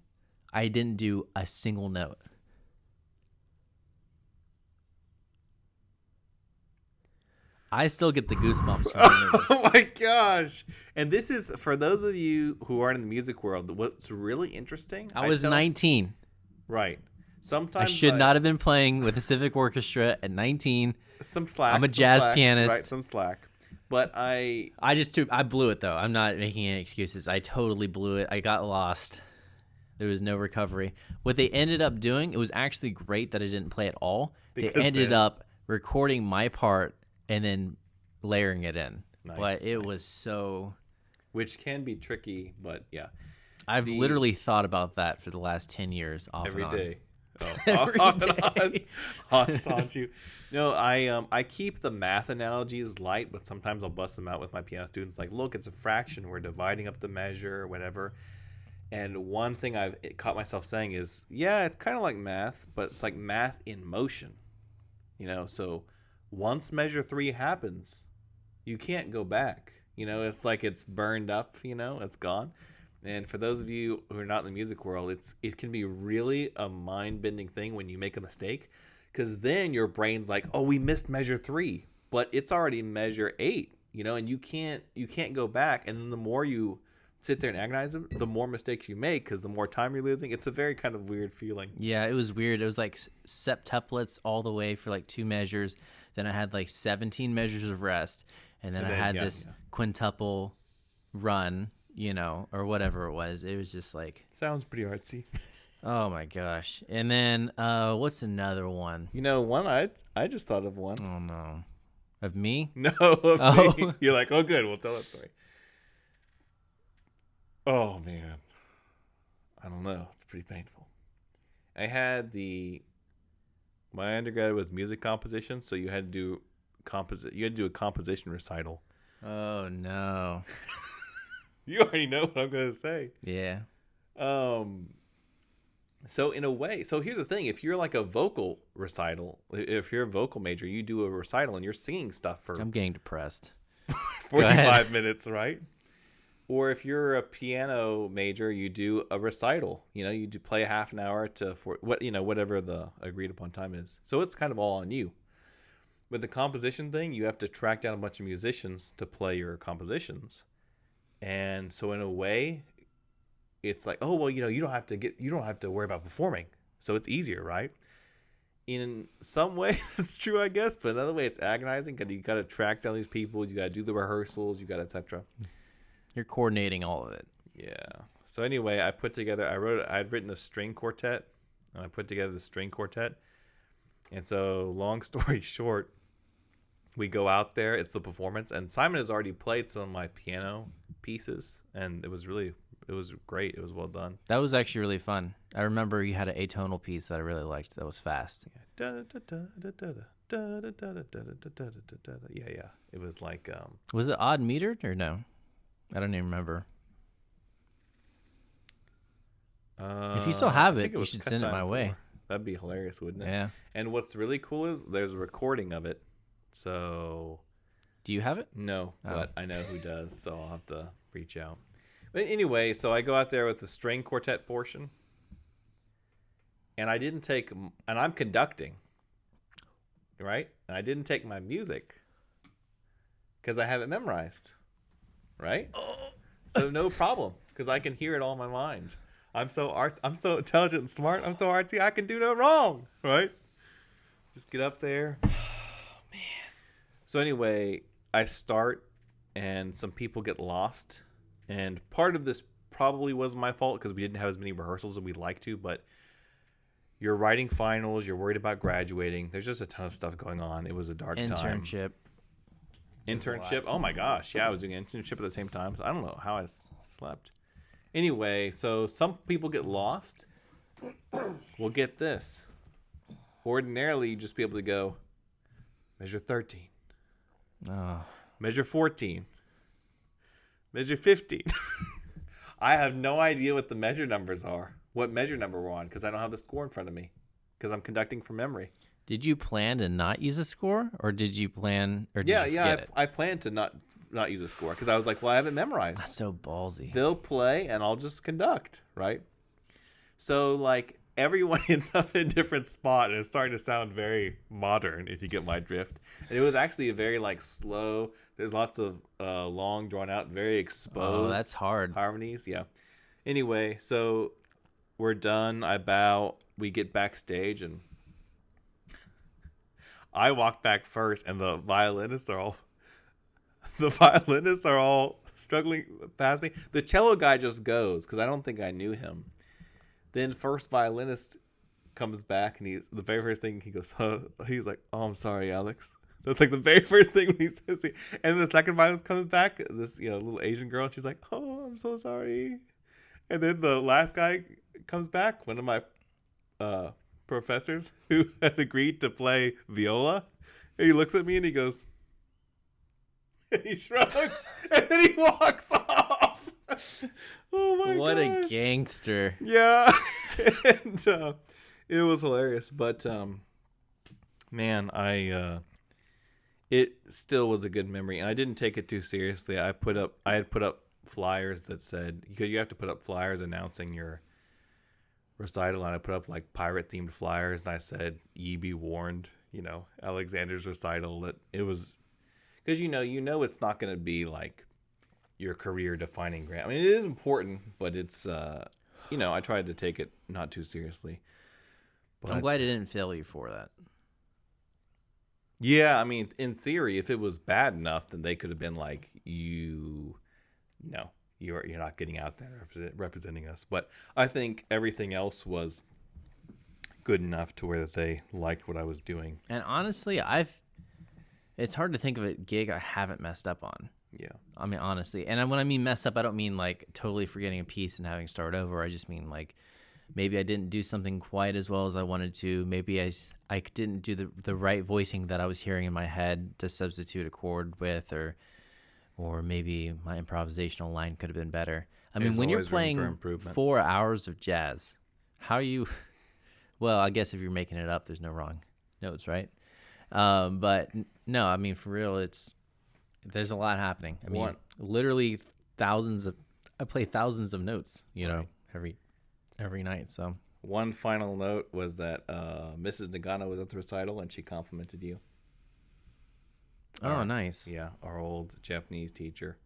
I didn't do a single note. I still get the goosebumps from this. Oh my gosh. And this is, for those of you who aren't in the music world, what's really interesting. I was 19. Right. Sometimes I should not have been playing with a civic orchestra at 19. Some slack. I'm a jazz pianist. Right, some slack. But I blew it, though. I'm not making any excuses. I totally blew it. I got lost. There was no recovery. What they ended up doing, it was actually great that I didn't play at all. They ended up recording my part and then layering it in. Nice, but it was so... Which can be tricky, but yeah. I've literally thought about that for the last 10 years, off and on. Every day. Every day. On you. No, I keep the math analogies light, but sometimes I'll bust them out with my piano students. Like, look, it's a fraction. We're dividing up the measure or whatever. And one thing I've caught myself saying is, yeah, it's kind of like math, but it's like math in motion. So once measure 3 happens, you can't go back. It's like it's burned up, it's gone. And for those of you who are not in the music world, it can be really a mind-bending thing when you make a mistake, because then your brain's like, oh, we missed measure 3, but it's already measure 8, and you can't go back. And then the more you sit there and agonize them, the more mistakes you make, because the more time you're losing. It's a very kind of weird feeling. Yeah, it was weird. It was like septuplets all the way for like 2 measures. Then I had like 17 measures of rest. and then And I then, had yeah, this yeah. quintuple run, or whatever it was. It was just like, Sounds pretty artsy. oh my gosh. And then what's another one? One I just thought of one. Oh no. Of me? No, of me. Oh. You're like, oh, good. We'll tell that story. Oh man, I don't know. It's pretty painful. I had my undergrad was music composition, so you had to do You had to do a composition recital. Oh no. You already know what I'm gonna say. Yeah. Um. So in a way, so here's the thing: if you're like a vocal recital, if you're a vocal major, you do a recital and you're singing stuff for I'm getting depressed. 45 minutes, right? Or if you're a piano major, you do a recital. You do play a half an hour whatever the agreed upon time is. So it's kind of all on you. With the composition thing, you have to track down a bunch of musicians to play your compositions. And so in a way, it's like, oh well, you don't have to worry about performing. So it's easier, right? In some way, that's true, I guess. But another way, it's agonizing because you got to track down these people. You got to do the rehearsals. You got to etc. You're coordinating all of it. Yeah. So anyway, I'd written a string quartet, and I put together the string quartet. And so, long story short, we go out there. It's the performance, and Simon has already played some of my piano pieces, and it was great. It was well done. That was actually really fun. I remember you had an atonal piece that I really liked that was fast. Yeah. Yeah. It was like Was it odd metered or no? I don't even remember. If you still have it, you should send it my way. That'd be hilarious, wouldn't it? Yeah. And what's really cool is there's a recording of it. So, do you have it? No, but I know who does, so I'll have to reach out. But anyway, so I go out there with the string quartet portion, and I'm conducting, right? And I didn't take my music because I have it memorized, right? So no problem, because I can hear it all in my mind. I'm so intelligent and smart. I'm so artsy. I can do no wrong, right? Just get up there. Oh man. So anyway, I start, and some people get lost, and part of this probably was my fault because we didn't have as many rehearsals as we'd like to. But you're writing finals. You're worried about graduating. There's just a ton of stuff going on. It was a dark time. Internship. Oh my gosh. Yeah, I was doing an internship at the same time. So I don't know how I slept. Anyway, so some people get lost. Well, get this. Ordinarily, you'd just be able to go, measure 13. Oh. Measure 14. Measure 15. I have no idea what the measure numbers are. What measure number we're on, because I don't have the score in front of me. Because I'm conducting from memory. Did you plan to not use a score, or did you plan, or did you forget it? I planned to not use a score because I was like, well, I have it memorized. That's so ballsy. They'll play and I'll just conduct, right? So like everyone ends up in a different spot, and it's starting to sound very modern if you get my drift. And it was actually a very like slow. There's lots of long, drawn out, very exposed. Oh, that's hard. Harmonies, yeah. Anyway, so we're done. I bow. We get backstage, and I walk back first, and the violinists are all struggling past me. The cello guy just goes because I don't think I knew him. Then first violinist comes back, and the very first thing he goes, he's like, "Oh, I'm sorry, Alex." That's like the very first thing when he says. And the second violinist comes back, this little Asian girl, and she's like, "Oh, I'm so sorry." And then the last guy comes back, one of my professors who had agreed to play viola. And he looks at me and he goes, and he shrugs, and then he walks off. Oh my god! What a gangster! Yeah, and it was hilarious. But man, it still was a good memory, and I didn't take it too seriously. I had put up flyers that said, because you have to put up flyers announcing your recital, and I put up like pirate themed flyers, and I said, "Ye be warned." Alexander's recital. That it was because it's not going to be like your career defining grant. I mean, it is important, but it's I tried to take it not too seriously. But I'm glad it didn't fail you for that. Yeah, I mean, in theory, if it was bad enough, then they could have been like, no, you're not getting out there representing us. But I think everything else was good enough to where that they liked what I was doing. And honestly, it's hard to think of a gig I haven't messed up on. Yeah. I mean, honestly. And when I mean mess up, I don't mean like totally forgetting a piece and having to start over. I just mean like maybe I didn't do something quite as well as I wanted to. Maybe I didn't do the right voicing that I was hearing in my head to substitute a chord with, or maybe my improvisational line could have been better. I mean, There's when you're always room for playing improvement. 4 hours of jazz, how you well, I guess if you're making it up, there's no wrong notes, right? But no, I mean, for real, there's a lot happening. I mean, literally I play thousands of notes, every night. So One final note was that Mrs. Nagano was at the recital and she complimented you. Nice. Yeah, our old Japanese teacher.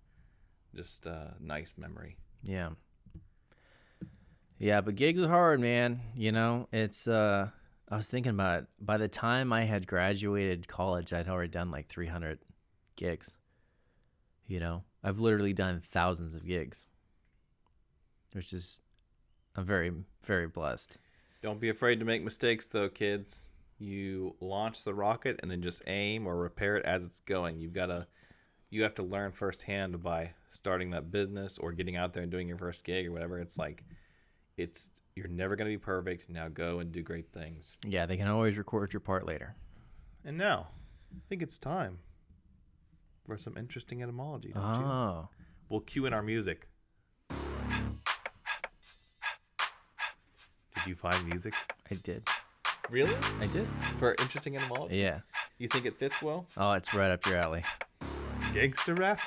Just a nice memory. Yeah. Yeah, but gigs are hard, man. It's I was thinking about it. By the time I had graduated college, I'd already done like 300 gigs. I've literally done thousands of gigs, which is, I'm very, very blessed. Don't be afraid to make mistakes, though, kids. You launch the rocket and then just aim or repair it as it's going. You have to learn firsthand by starting that business or getting out there and doing your first gig or whatever. You're never going to be perfect. Now go and do great things. Yeah, they can always record your part later. And now, I think it's time for some interesting etymology, don't you? We'll cue in our music. Did you find music? I did. Really? I did. For interesting etymology? Yeah. You think it fits well? Oh, it's right up your alley. Gangster rap?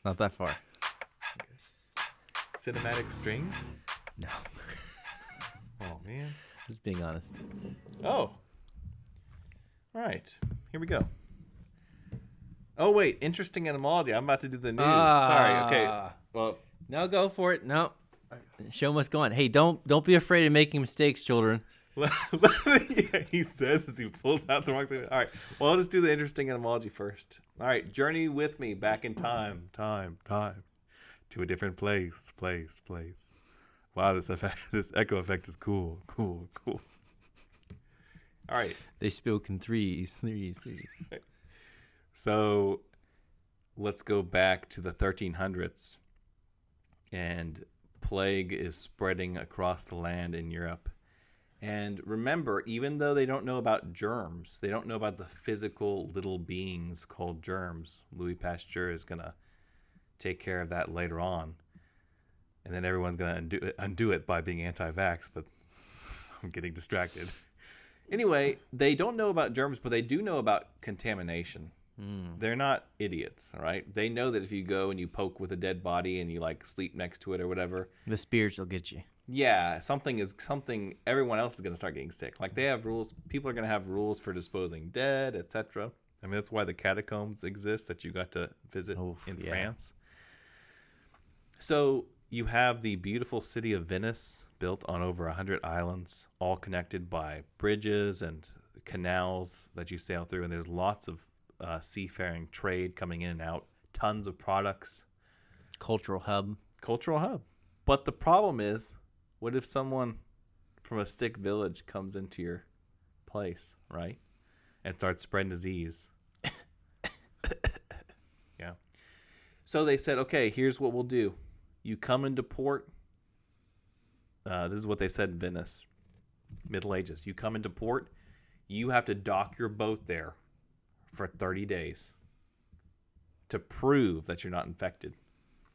Not that far. Okay. Cinematic strings? No. Oh, man. Just being honest. Oh. All right. Here we go. Oh, wait. Interesting etymology. I'm about to do the news. Sorry. Okay. Well, no, go for it. No. Show must go on. Hey, don't be afraid of making mistakes, children. yeah, he says as he pulls out the wrong thing. All right. Well, I'll just do the interesting etymology first. All right. Journey with me back in time to a different place. Wow, this echo effect is cool. All right. They spoke in threes. So let's go back to the 1300s, and plague is spreading across the land in Europe. And remember, even though they don't know about germs, they don't know about the physical little beings called germs. Louis Pasteur is going to take care of that later on. And then everyone's going to undo it by being anti-vax, but I'm getting distracted. Anyway, they don't know about germs, but they do know about contamination. They're not idiots, all right? They know that if you go and you poke with a dead body and you like sleep next to it or whatever, the spirits will get you. Yeah, something. Everyone else is going to start getting sick. Like they have rules. People are going to have rules for disposing dead, etc. I mean, that's why the catacombs exist that you got to visit in France. So you have the beautiful city of Venice, built on over 100 islands, all connected by bridges and canals that you sail through, and there's lots of seafaring trade coming in and out, tons of products. Cultural hub. But the problem is, what if someone from a sick village comes into your place, right, and starts spreading disease? Yeah. So they said, okay, here's what we'll do. You come into port. This is what they said in Venice, Middle Ages. You come into port, you have to dock your boat there for 30 days to prove that you're not infected.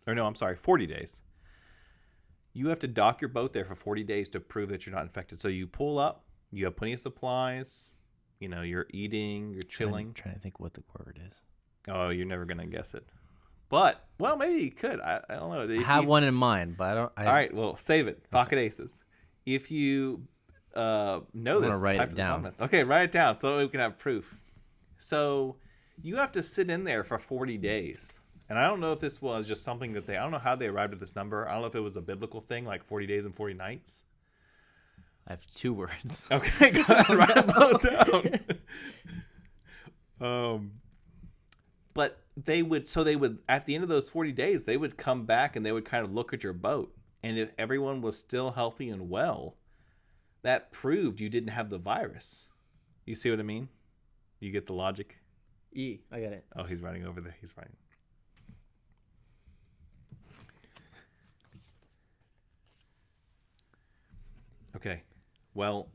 Or no, I'm sorry, 40 days. You have to dock your boat there for 40 days to prove that you're not infected. So you pull up, you have plenty of supplies, you're eating, you're chilling. I'm trying to think what the word is. Oh, you're never going to guess it. But, well, maybe you could. I don't know. I have one in mind, but I don't. All right, well, save it. Pocket aces. If you know this, write type it down. Comments. Okay, write it down so we can have proof. So you have to sit in there for 40 days. And I don't know if this was just something that I don't know how they arrived at this number. I don't know if it was a biblical thing, like 40 days and 40 nights. I have 2 words. Okay, go ahead, write them both down. But they would at the end of those 40 days, they would come back and they would kind of look at your boat. And if everyone was still healthy and well, that proved you didn't have the virus. You see what I mean? You get the logic? I got it. Oh, he's running over there. He's running. Okay. Well,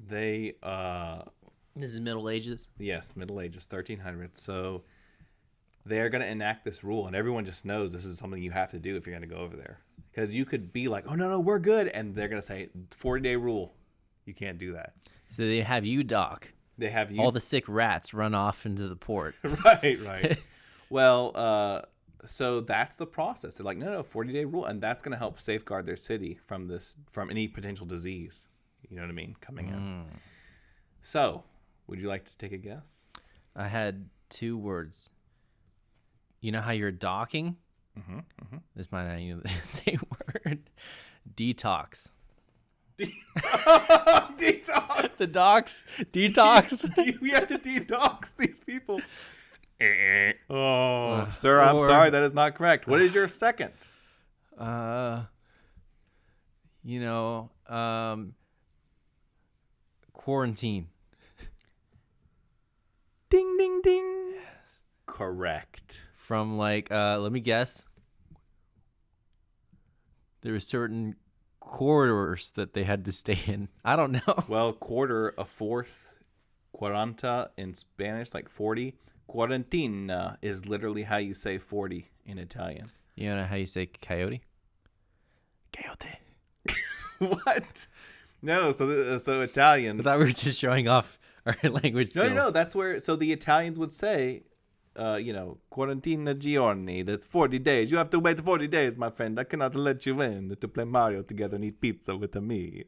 they This is Middle Ages. yes, Middle Ages, 1300. So they're going to enact this rule, and everyone just knows this is something you have to do if you're going to go over there. Because you could be like, oh, no, we're good. And they're going to say, 40-day rule. You can't do that. So they have you dock. They have you. All the sick rats run off into the port. Right. Well, so that's the process. They're like, no, 40-day rule. And that's going to help safeguard their city from any potential disease. You know what I mean? Coming in. So, would you like to take a guess? I had 2 words. You know how you're docking? This might not even be the same word. Detox. Detox. The docks. Detox. We have to detox these people. Oh, sir, I'm sorry. That is not correct. What is your second? Quarantine. Ding, ding, ding. Correct. From let me guess. There were certain corridors that they had to stay in. I don't know. Well, quarter, a fourth, cuarenta in Spanish, like 40. Quarantina is literally how you say 40 in Italian. You know how you say coyote? Coyote. What? No, so Italian. I thought we were just showing off our language skills. No, that's where, so the Italians would say, quarantina giorni, that's 40 days. You have to wait 40 days, my friend. I cannot let you in to play Mario together and eat pizza with me.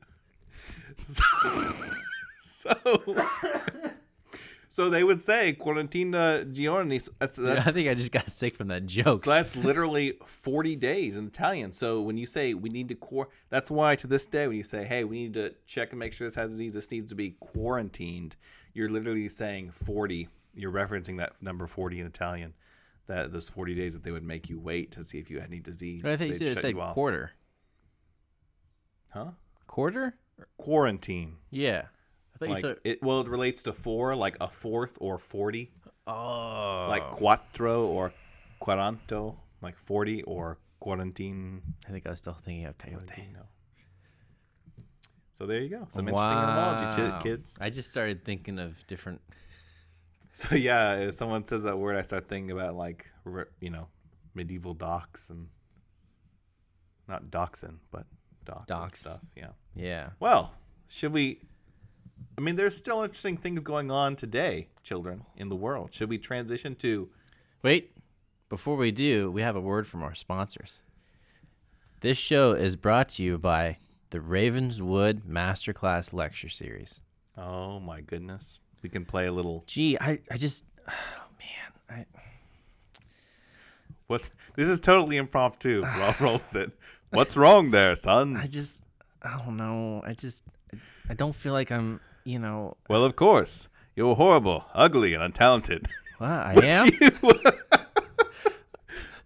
So they would say quarantina giorni. That's, I think I just got sick from that joke. So that's literally 40 days in Italian. So when you say we need to that's why to this day when you say, hey, we need to check and make sure this has disease, this needs to be quarantined, you're literally saying 40. You're referencing that number 40 in Italian. That those 40 days that they would make you wait to see if you had any disease. But I think you said quarter. Huh? Quarter? Quarantine. Yeah. I thought like it relates to 4, like a fourth or 40. Oh. Like quattro or quaranto, like 40 or quarantine. I think I was still thinking of coyote. No. So there you go. Some interesting etymology, kids. I just started thinking of different. So yeah, if someone says that word, I start thinking about medieval docks and not dachshund, but docks. And stuff. Yeah. Yeah. Well, should we? I mean, there's still interesting things going on today, children, in the world. Should we transition to? Wait, before we do, we have a word from our sponsors. This show is brought to you by the Ravenswood Masterclass Lecture Series. Oh my goodness. We can play a little. Gee, I just, This is totally impromptu. I'll roll with it. What's wrong there, son? I don't know. I don't feel like I'm, Well, of course. You're horrible, ugly, and untalented. Well, I am.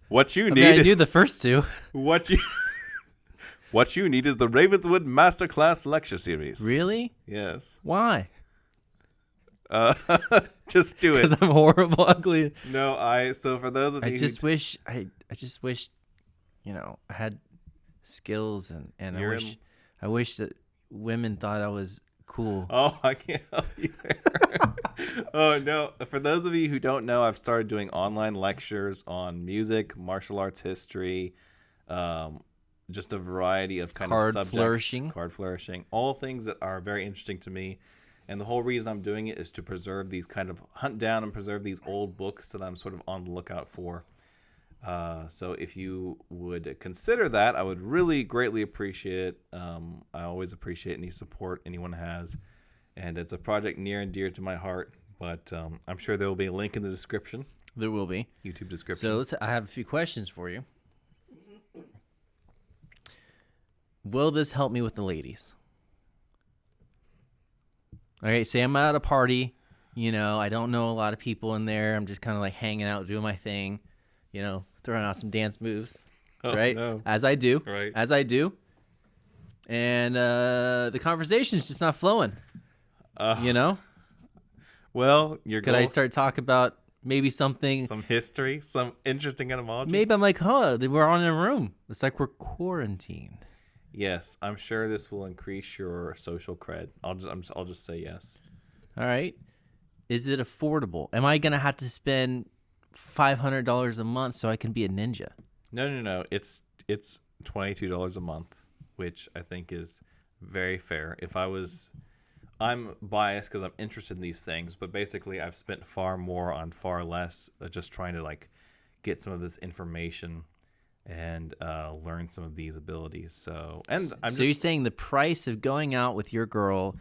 What you need. I knew the first two. What you need is the Ravenswood Masterclass Lecture Series. Really? Yes. Why? Just do it. Because I'm horrible, ugly. No, so for those of you I just wish, I had skills and I wish that women thought I was cool. Oh, I can't help you there. Oh, no. For those of you who don't know, I've started doing online lectures on music, martial arts history, just a variety of kind of subjects. Card flourishing. All things that are very interesting to me. And the whole reason I'm doing it is to preserve these hunt down and preserve these old books that I'm sort of on the lookout for. So if you would consider that, I would really greatly appreciate it. I always appreciate any support anyone has. And it's a project near and dear to my heart. But I'm sure there will be a link in the description. There will be. YouTube description. So I have a few questions for you. Will this help me with the ladies? Okay, say I'm at a party, I don't know a lot of people in there. I'm just kind of like hanging out, doing my thing, throwing out some dance moves, right? No. As I do, Right. as I do. And the conversation's just not flowing, Well, your Could goal, I start talking about maybe something? some history, some interesting etymology. Maybe I'm like, we're all in a room. It's like we're quarantined. Yes, I'm sure this will increase your social cred. I'll just say yes. All right. Is it affordable? Am I going to have to spend $500 a month so I can be a ninja? No. It's $22 a month, which I think is very fair. I'm biased because I'm interested in these things, but basically I've spent far more on far less, just trying to like get some of this information and learn some of these abilities. So you're saying the price of going out with your girl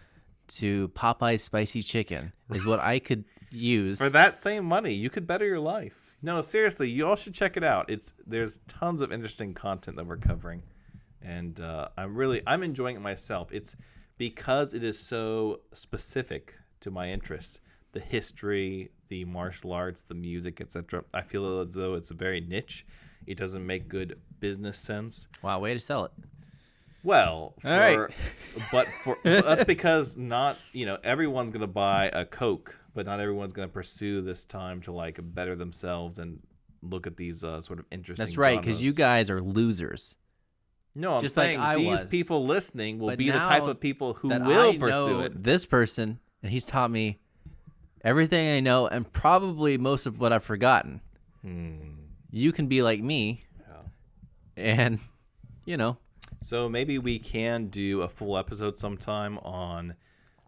to Popeye's spicy chicken is what I could use for that same money, you could better your life. No, seriously, you all should check it out. There's tons of interesting content that we're covering, and I'm enjoying it myself. It's because it is so specific to my interests, the history, the martial arts, the music, etc. I feel as though it's very niche. It doesn't make good business sense. Wow, way to sell it. Well, all right. but that's because not everyone's gonna buy a Coke, but not everyone's gonna pursue this time to like better themselves and look at these sort of interesting. That's right, because genres. you guys are losers. No, I'm just saying like I these was. people listening will But be the now type of people who that will I pursue know it. This person, and he's taught me everything I know, and probably most of what I've forgotten. You can be like me, and So maybe we can do a full episode sometime on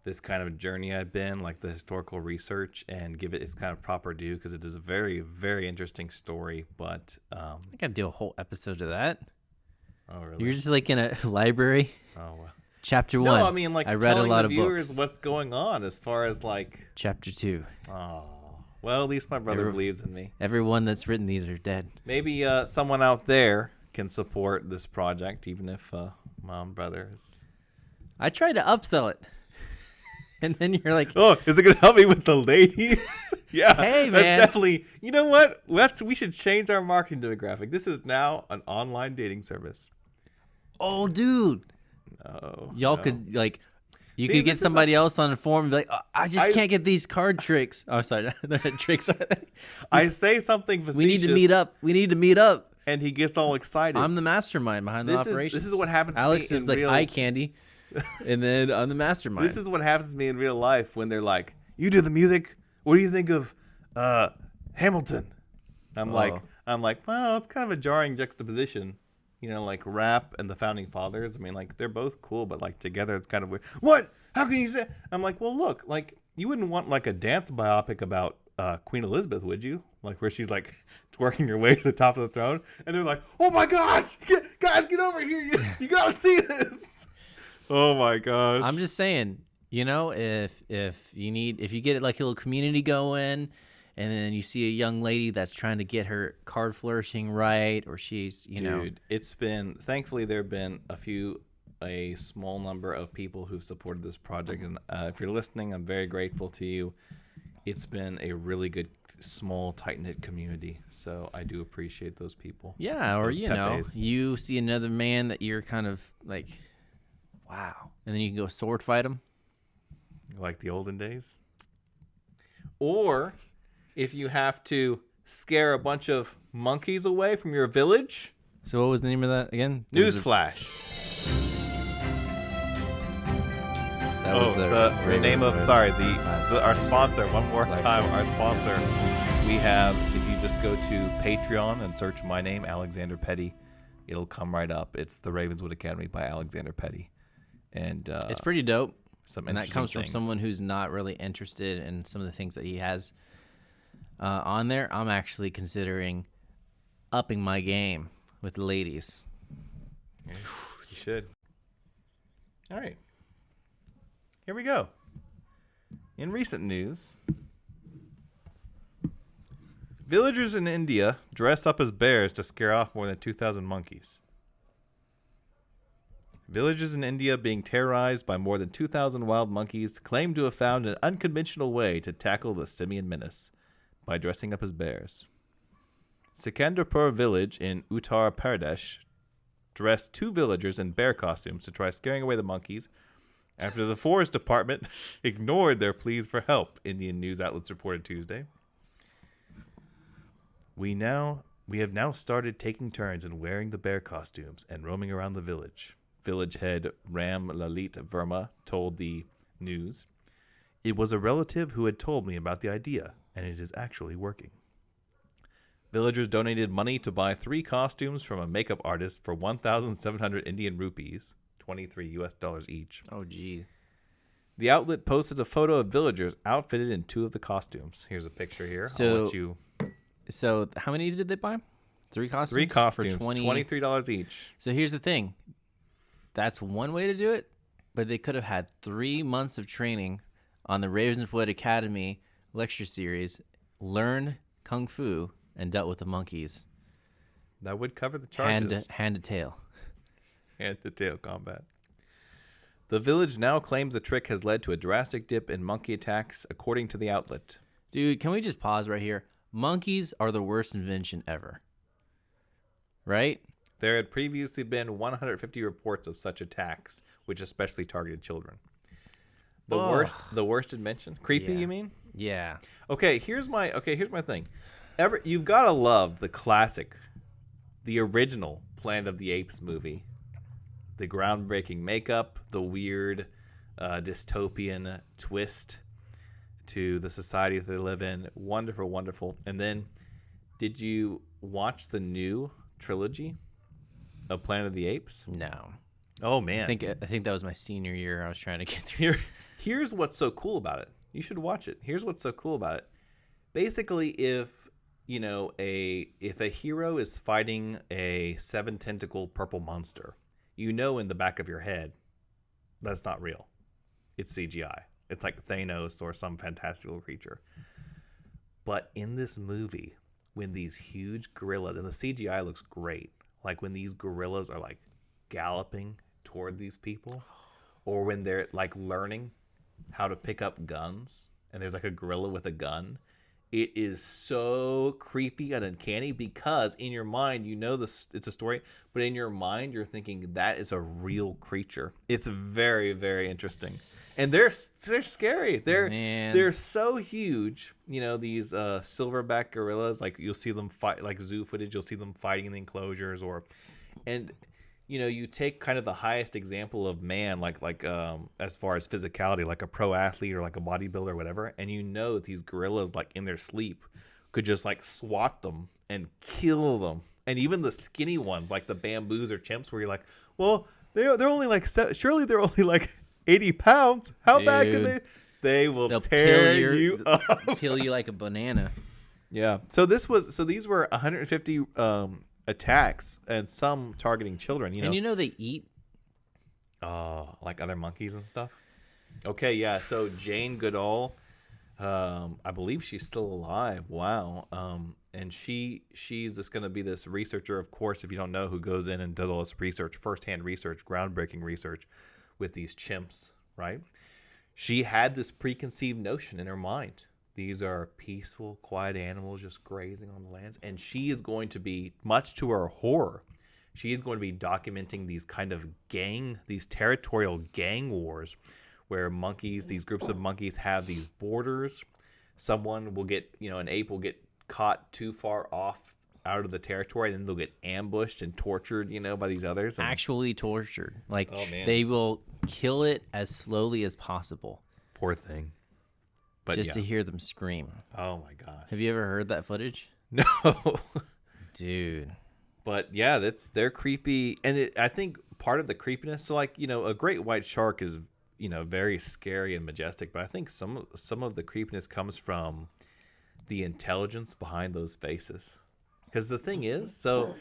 this kind of journey I've been, like the historical research, and give it its kind of proper due, because it is a very, very interesting story. But I gotta do a whole episode of that. Oh, really? You're just like in a library. Oh, well. Chapter 1. No, I mean, like, I read a telling lot the of viewers books. what's going on as far as like. Chapter 2. Oh, well, at least my brother believes in me. Everyone that's written these are dead. Maybe someone out there can support this project, even if mom, brother is. I tried to upsell it. And then you're like, oh, is it going to help me with the ladies? Yeah. Hey, that's man. Definitely. You know what? We should change our marketing demographic. This is now an online dating service. oh, dude. No. Y'all no. could, like, you See, could get this is somebody else on the forum and be like, I can't get these card tricks. Oh, sorry. They're not tricks. I say something facetious. We need to meet up. And he gets all excited. I'm the mastermind behind the operation. This is what happens to Alex me is in like real... eye candy. And then I'm the mastermind. This is what happens to me in real life when they're like, you do the music? What do you think of Hamilton? I'm like, well, it's kind of a jarring juxtaposition. Like rap and the Founding Fathers. I mean, like, they're both cool, but like together it's kind of weird. What? How can you say? I'm like, well, look, like, you wouldn't want like a dance biopic about Queen Elizabeth, would you? Like, where she's like twerking her way to the top of the throne, and they're like, oh my gosh, guys, get over here! You gotta see this. Oh my gosh! I'm just saying, if you get like a little community going, and then you see a young lady that's trying to get her card flourishing right, or she's, Dude, it's been, thankfully there have been a small number of people who've supported this project, and if you're listening, I'm very grateful to you. It's been a really good, small, tight-knit community, so I do appreciate those people. Yeah, or pepes. you see another man that you're kind of like, wow, and then you can go sword fight him. Like the olden days. Or if you have to scare a bunch of monkeys away from your village. So what was the name of that again? Newsflash. That was the name of our sponsor. One more time, our sponsor. We have, if you just go to Patreon and search my name, Alexander Petty, it'll come right up. It's the Ravenswood Academy by Alexander Petty, and it's pretty dope. And that comes from someone who's not really interested in some of the things that he has on there. I'm actually considering upping my game with the ladies. Yeah, you should. All right. Here we go. In recent news, villagers in India dress up as bears to scare off more than 2,000 monkeys. Villagers in India being terrorized by more than 2,000 wild monkeys claim to have found an unconventional way to tackle the simian menace by dressing up as bears. Sikandarpur village in Uttar Pradesh dressed 2 villagers in bear costumes to try scaring away the monkeys after the forest department ignored their pleas for help, Indian news outlets reported Tuesday. We have now started taking turns in wearing the bear costumes and roaming around the village, village head Ram Lalit Verma told the news. It was a relative who had told me about the idea, and it is actually working. Villagers donated money to buy 3 costumes from a makeup artist for 1,700 Indian rupees, $23 each. Oh, gee. The outlet posted a photo of villagers outfitted in 2 of the costumes. Here's a picture here. So how many did they buy? 3 costumes? 3 costumes, for $23 each. So here's the thing. That's one way to do it, but they could have had 3 months of training on the Ravenswood Academy lecture series, learned Kung Fu, and dealt with the monkeys. That would cover the charges. Hand to tail. Hand to tail combat. The village now claims the trick has led to a drastic dip in monkey attacks, according to the outlet. Dude, can we just pause right here? Monkeys are the worst invention ever. Right? There had previously been 150 reports of such attacks, which especially targeted children. The worst invention? Creepy, you mean? Yeah. Okay, here's my thing. You've got to love the classic, the original Planet of the Apes movie. The groundbreaking makeup, the weird dystopian twist to the society that they live in. Wonderful, wonderful. And then, did you watch the new trilogy of Planet of the Apes? No. Oh, man. I think that was my senior year. I was trying to get through. Here's what's so cool about it. You should watch it. Here's what's so cool about it. Basically, if a hero is fighting a 7-tentacle purple monster, you know in the back of your head that's not real. It's CGI. It's like Thanos or some fantastical creature. But in this movie, when these huge gorillas, and the CGI looks great, like when these gorillas are like galloping toward these people, or when they're like learning how to pick up guns, and there's like a gorilla with a gun, it is so creepy and uncanny because in your mind, you know this, it's a story, but in your mind, you're thinking that is a real creature. It's very, very interesting. And they're scary. They're so huge. You know, these silverback gorillas, like you'll see them fight, like zoo footage, you'll see them fighting in the enclosures, and you know, you take kind of the highest example of man, like as far as physicality, like a pro athlete or like a bodybuilder or whatever, and you know that these gorillas, like in their sleep, could just like swat them and kill them. And even the skinny ones, like the bamboos or chimps, where you're like, well, they're only like surely they're only like 80 pounds. How bad could they? They'll tear you up. Kill you like a banana. Yeah. So these were 150 attacks, and some targeting children. And you know they eat. Like other monkeys and stuff. Okay, yeah. So Jane Goodall, I believe she's still alive. Wow. And she's just going to be this researcher, of course, if you don't know, who goes in and does all this research, firsthand research, groundbreaking research with these chimps, right? She had this preconceived notion in her mind. These are peaceful, quiet animals just grazing on the lands. And she is going to be, much to her horror, she is going to be documenting these kind of these territorial gang wars where these groups of monkeys have these borders. Someone will get, an ape will get caught too far off out of the territory, and then they'll get ambushed and tortured, by these others. Actually tortured. Like, they will kill it as slowly as possible. Poor thing. But just to hear them scream. Oh my gosh. Have you ever heard that footage? No. Dude. But yeah, they're creepy. And I think part of the creepiness, so like, a great white shark is, very scary and majestic. But I think some of the creepiness comes from the intelligence behind those faces. Because the thing is, so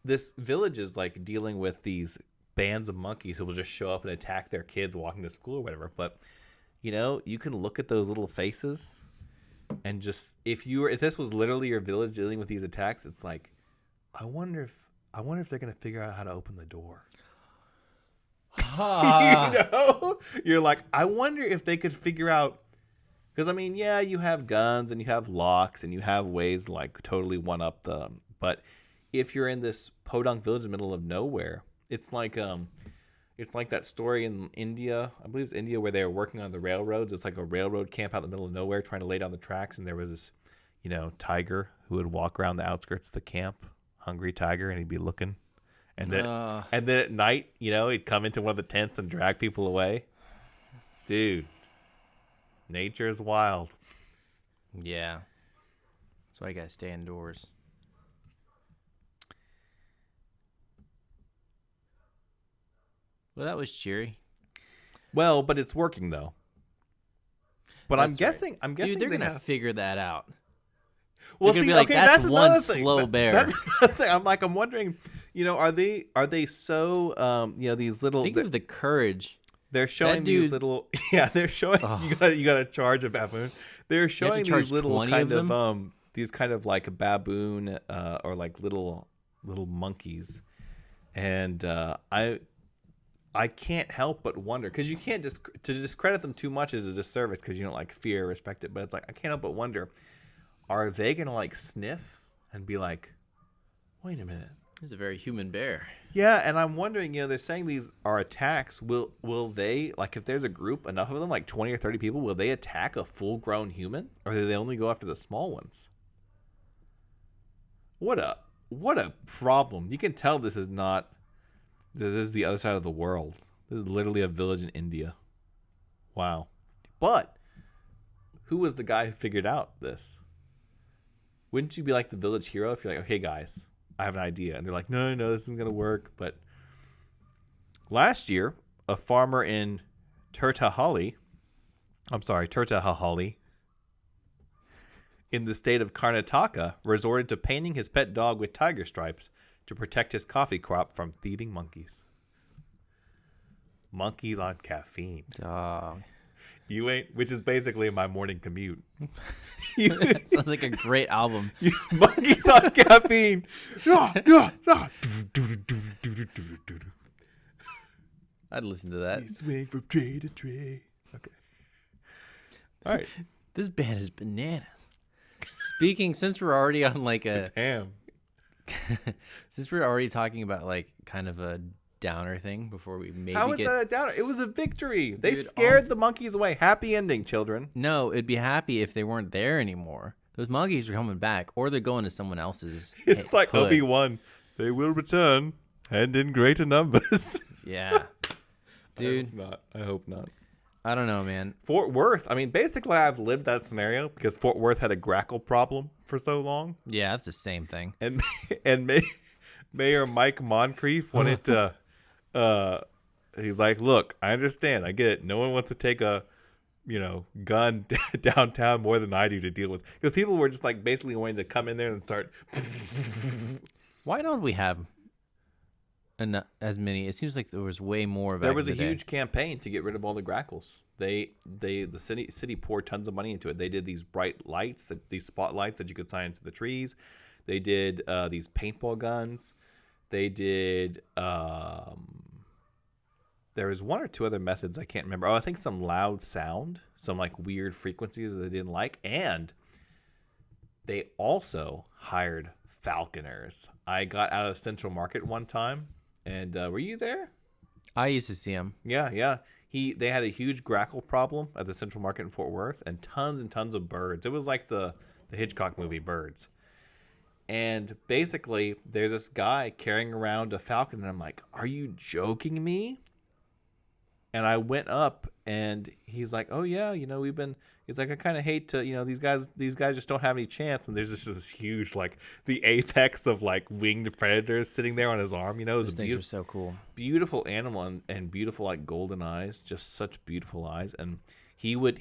this village is like dealing with these bands of monkeys who will just show up and attack their kids walking to school or whatever. But you can look at those little faces and just, if this was literally your village dealing with these attacks, it's like, I wonder if they're going to figure out how to open the door. Ah. You're like, I wonder if they could figure out, because I mean, yeah, you have guns and you have locks and you have ways to, like, totally one up them, but if you're in this podunk village in the middle of nowhere, it's like that story in India, I believe it's India, where they were working on the railroads. It's like a railroad camp out in the middle of nowhere trying to lay down the tracks, and there was this, tiger who would walk around the outskirts of the camp, hungry tiger, and he'd be looking. And then at night, he'd come into one of the tents and drag people away. Dude, nature is wild. Yeah. That's why you gotta stay indoors. Well, that was cheery. Well, but it's working though. But That's I'm guessing. right. I'm guessing Dude, they're gonna have... figure that out. Well, they're see, gonna be like, okay, that's one another thing. slow bear. That's another thing. I'm wondering, are they so these little? Think of the courage. They're showing these little. Yeah, they're showing. Oh. You got to charge a baboon. They're showing these little kind of these kind of like a baboon or like little monkeys, and I can't help but wonder, because you can't to discredit them too much is a disservice, because you don't like fear or respect it. But it's like, I can't help but wonder, are they gonna like sniff and be like, wait a minute, this is a very human bear. Yeah, and I'm wondering, they're saying these are attacks. Will they, like, if there's a group, enough of them, like 20 or 30 people, will they attack a full-grown human, or do they only go after the small ones? What a problem. You can tell this is the other side of the world. This is literally a village in India. Wow. But who was the guy who figured out this? Wouldn't you be like the village hero if you're like, okay, guys, I have an idea. And they're like, no, this isn't going to work. But last year, a farmer in Tirtihali, in the state of Karnataka, resorted to painting his pet dog with tiger stripes to protect his coffee crop from thieving monkeys. Monkeys on caffeine. Dog. Which is basically my morning commute. That sounds like a great album. Monkeys on caffeine. I'd listen to that. You swing from tray to tray. Okay. All right. This band is bananas. Since we're already on like it's ham. Since we're already talking about like kind of a downer thing before we maybe How is that a downer? It was a victory. They scared the monkeys away. Happy ending, children. No, it'd be happy if they weren't there anymore. Those monkeys are coming back, or they're going to someone else's. It's like Obi-Wan. They will return, and in greater numbers. Yeah. Dude. I hope not. I don't know, man. Fort Worth. I mean, basically, I've lived that scenario because Fort Worth had a grackle problem for so long. Yeah, that's the same thing. And Mayor Mike Moncrief wanted to. He's like, look, I understand. I get it. No one wants to take a, gun downtown more than I do to deal with. Because people were just like basically wanting to come in there and start. Why don't we have as many? It seems like there was way more. There was a huge campaign to get rid of all the grackles. The city poured tons of money into it. They did these bright lights, these spotlights that you could sign into the trees. They did these paintball guns. They did. There was one or two other methods I can't remember. Oh, I think some loud sound, some like weird frequencies that they didn't like, and they also hired falconers. I got out of Central Market one time, and were you there? I used to see him. Yeah. They had a huge grackle problem at the Central Market in Fort Worth, and tons of birds. It was like the Hitchcock movie Birds. And basically, there's this guy carrying around a falcon, and I'm like, are you joking me? And I went up, and he's like, oh, yeah, he's like, I kind of hate to, these guys just don't have any chance. And there's just this huge, like, the apex of, like, winged predators sitting there on his arm. Those things are so cool. Beautiful animal and beautiful, like, golden eyes, just such beautiful eyes. And he would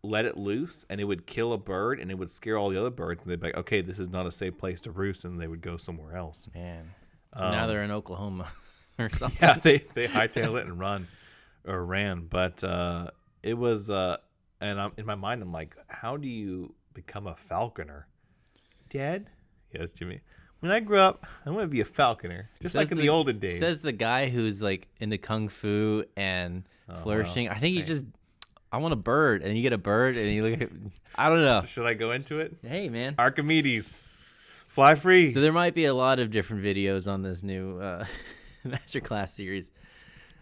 let it loose, and it would kill a bird, and it would scare all the other birds. And they'd be like, okay, this is not a safe place to roost, and they would go somewhere else. Man. So now they're in Oklahoma or something. Yeah, they hightail it and ran. But it was, and in my mind, I'm like, how do you become a falconer? Dad? Yes, Jimmy. When I grew up, I want to be a falconer, just like in the olden days. Says the guy who's like into kung fu and flourishing. Well, I think I want a bird, and you get a bird, and you look at. I don't know. So should I go into it? Hey, man. Archimedes, fly free. So there might be a lot of different videos on this new masterclass series.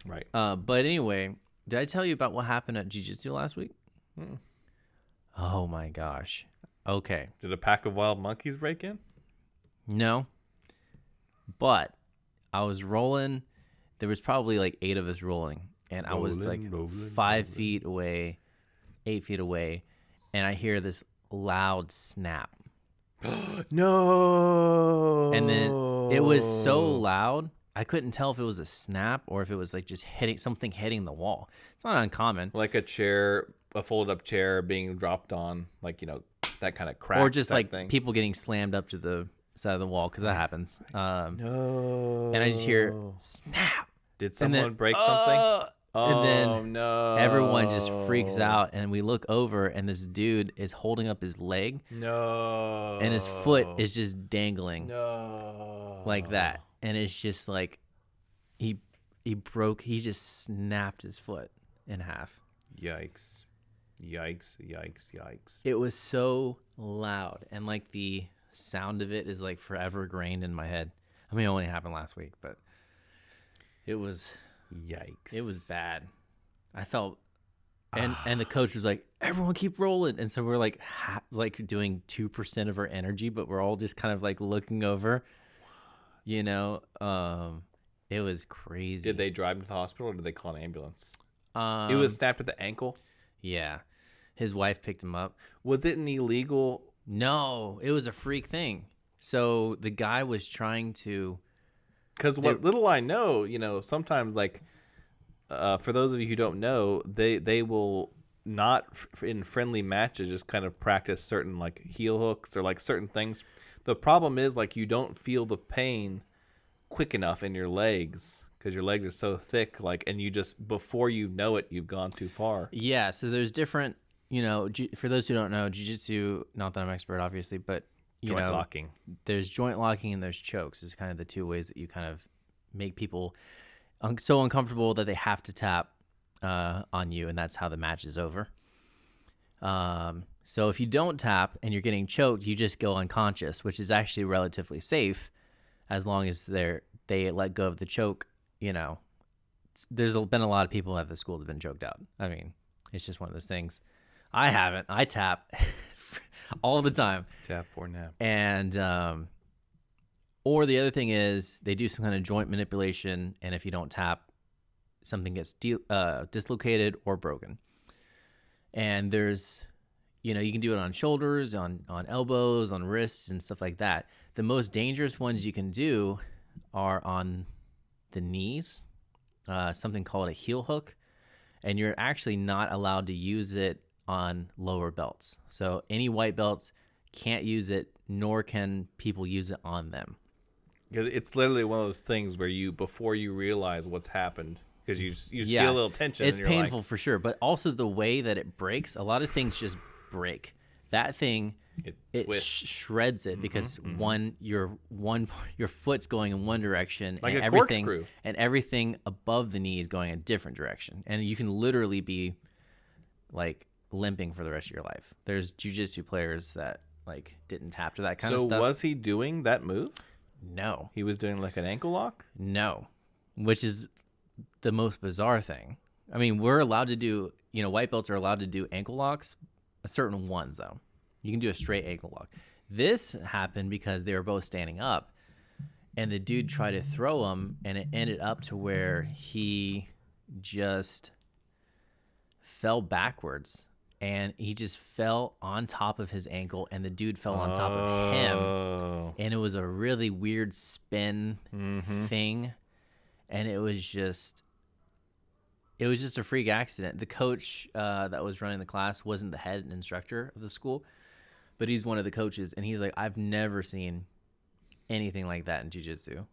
Right. But anyway, did I tell you about what happened at Jiu-Jitsu last week? Mm. Oh my gosh. Okay. Did a pack of wild monkeys break in? No. But I was rolling. There was probably like 8 of us rolling. And I was like 5 feet away, 8 feet away. And I hear this loud snap. No. And then it was so loud, I couldn't tell if it was a snap or if it was like just hitting the wall. It's not uncommon. Like a folded up chair being dropped on, like, that kind of crack. Or just like thing. people getting slammed up to the side of the wall, because that happens. No. And I just hear snap. Did someone break something? And then no. everyone just freaks out, and we look over, and this dude is holding up his leg. No. And his foot is just dangling. No. Like that. And it's just like he just snapped his foot in half. Yikes. Yikes, yikes, yikes. It was so loud, and like the sound of it is like forever ingrained in my head. I mean, it only happened last week, but it was yikes. It was bad. I felt, and the coach was like, "Everyone keep rolling," and so we're like doing 2% of our energy, but we're all just kind of like looking over. It was crazy. Did they drive him to the hospital, or did they call an ambulance? It was snapped at the ankle. Yeah, his wife picked him up. Was it an illegal? No, it was a freak thing. So the guy was trying to. Because what little I know, sometimes like, for those of you who don't know, they will not in friendly matches just kind of practice certain like heel hooks or like certain things. The problem is like you don't feel the pain quick enough in your legs because your legs are so thick, like, and you just before you know it, you've gone too far. Yeah, so there's different, for those who don't know, jiu-jitsu, not that I'm expert obviously, but joint locking. There's joint locking and there's chokes. It's kind of the two ways that you kind of make people so uncomfortable that they have to tap on you, and that's how the match is over. So if you don't tap and you're getting choked, you just go unconscious, which is actually relatively safe as long as they let go of the choke. There's been a lot of people at the school that have been choked out. I mean, it's just one of those things. I haven't. I tap all the time. Tap or nap. And or the other thing is they do some kind of joint manipulation, and if you don't tap, something gets dislocated or broken. And there's, you can do it on shoulders, on elbows, on wrists, and stuff like that. The most dangerous ones you can do are on the knees, something called a heel hook, and you're actually not allowed to use it on lower belts. So any white belts can't use it, nor can people use it on them. Because it's literally one of those things where before you realize what's happened, because you just feel a little tension. It's painful for sure, but also the way that it breaks, a lot of things just break. That thing, it shreds it because your foot's going in one direction, like and a corkscrew, and everything above the knee is going a different direction, and you can literally be like limping for the rest of your life. There's jiu-jitsu players that like didn't tap to that kind of stuff. So was he doing that move? No. He was doing like an ankle lock? No. Which is the most bizarre thing. I mean, we're allowed to do, white belts are allowed to do ankle locks, certain ones though. You can do a straight ankle lock. This happened because they were both standing up, and the dude tried to throw him, and it ended up to where he just fell backwards, and he just fell on top of his ankle, and the dude fell on top of him, and it was a really weird spin thing, and it was just a freak accident. The coach that was running the class wasn't the head instructor of the school, but he's one of the coaches, and he's like, I've never seen anything like that in jiu-jitsu.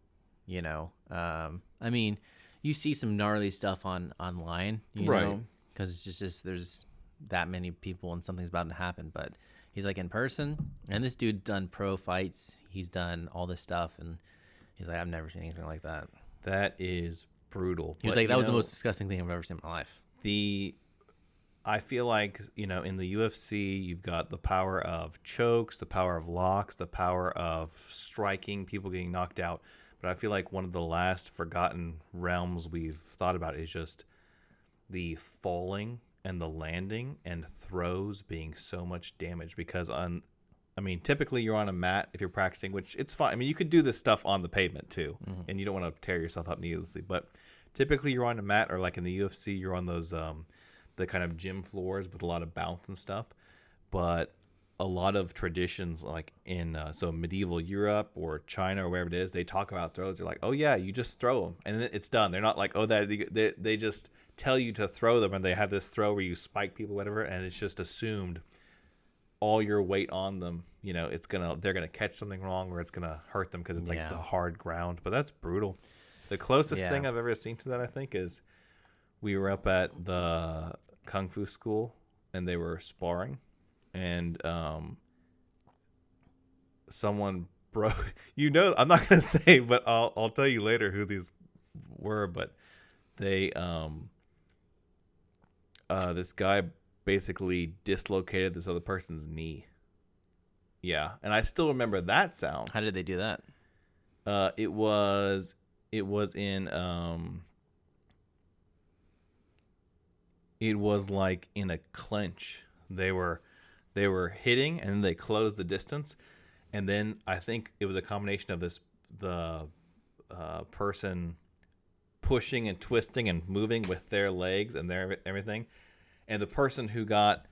I mean, you see some gnarly stuff online, you know, because it's just there's that many people and something's about to happen. But He's like, in person, and this dude done pro fights. He's done all this stuff, and he's like, I've never seen anything like that. That is brutal. He was like, that was the most disgusting thing I've ever seen in my life. I feel like, in the UFC, you've got the power of chokes, the power of locks, the power of striking, people getting knocked out. But I feel like one of the last forgotten realms we've thought about is just the falling and the landing and throws being so much damage. Because typically you're on a mat if you're practicing, which it's fine. I mean, you could do this stuff on the pavement too, and you don't want to tear yourself up needlessly. But typically you're on a mat, or like in the UFC, you're on those the kind of gym floors with a lot of bounce and stuff. But a lot of traditions, like in medieval Europe or China or wherever it is, they talk about throws. They're like, oh yeah, you just throw them and it's done. They're not like, oh, that they just tell you to throw them, and they have this throw where you spike people, whatever, and it's just assumed all your weight on them. They're gonna catch something wrong, or it's gonna hurt them because it's like the hard ground. But that's brutal. The closest thing I've ever seen to that, I think, is we were up at the kung fu school and they were sparring, and someone broke. I'm not gonna say, but I'll tell you later who these were. But they this guy basically dislocated this other person's knee. Yeah, and I still remember that sound. How did they do that? It was in it was like in a clinch. They were hitting, and then they closed the distance, and then I think it was a combination of the person pushing and twisting and moving with their legs and their everything, and the person who got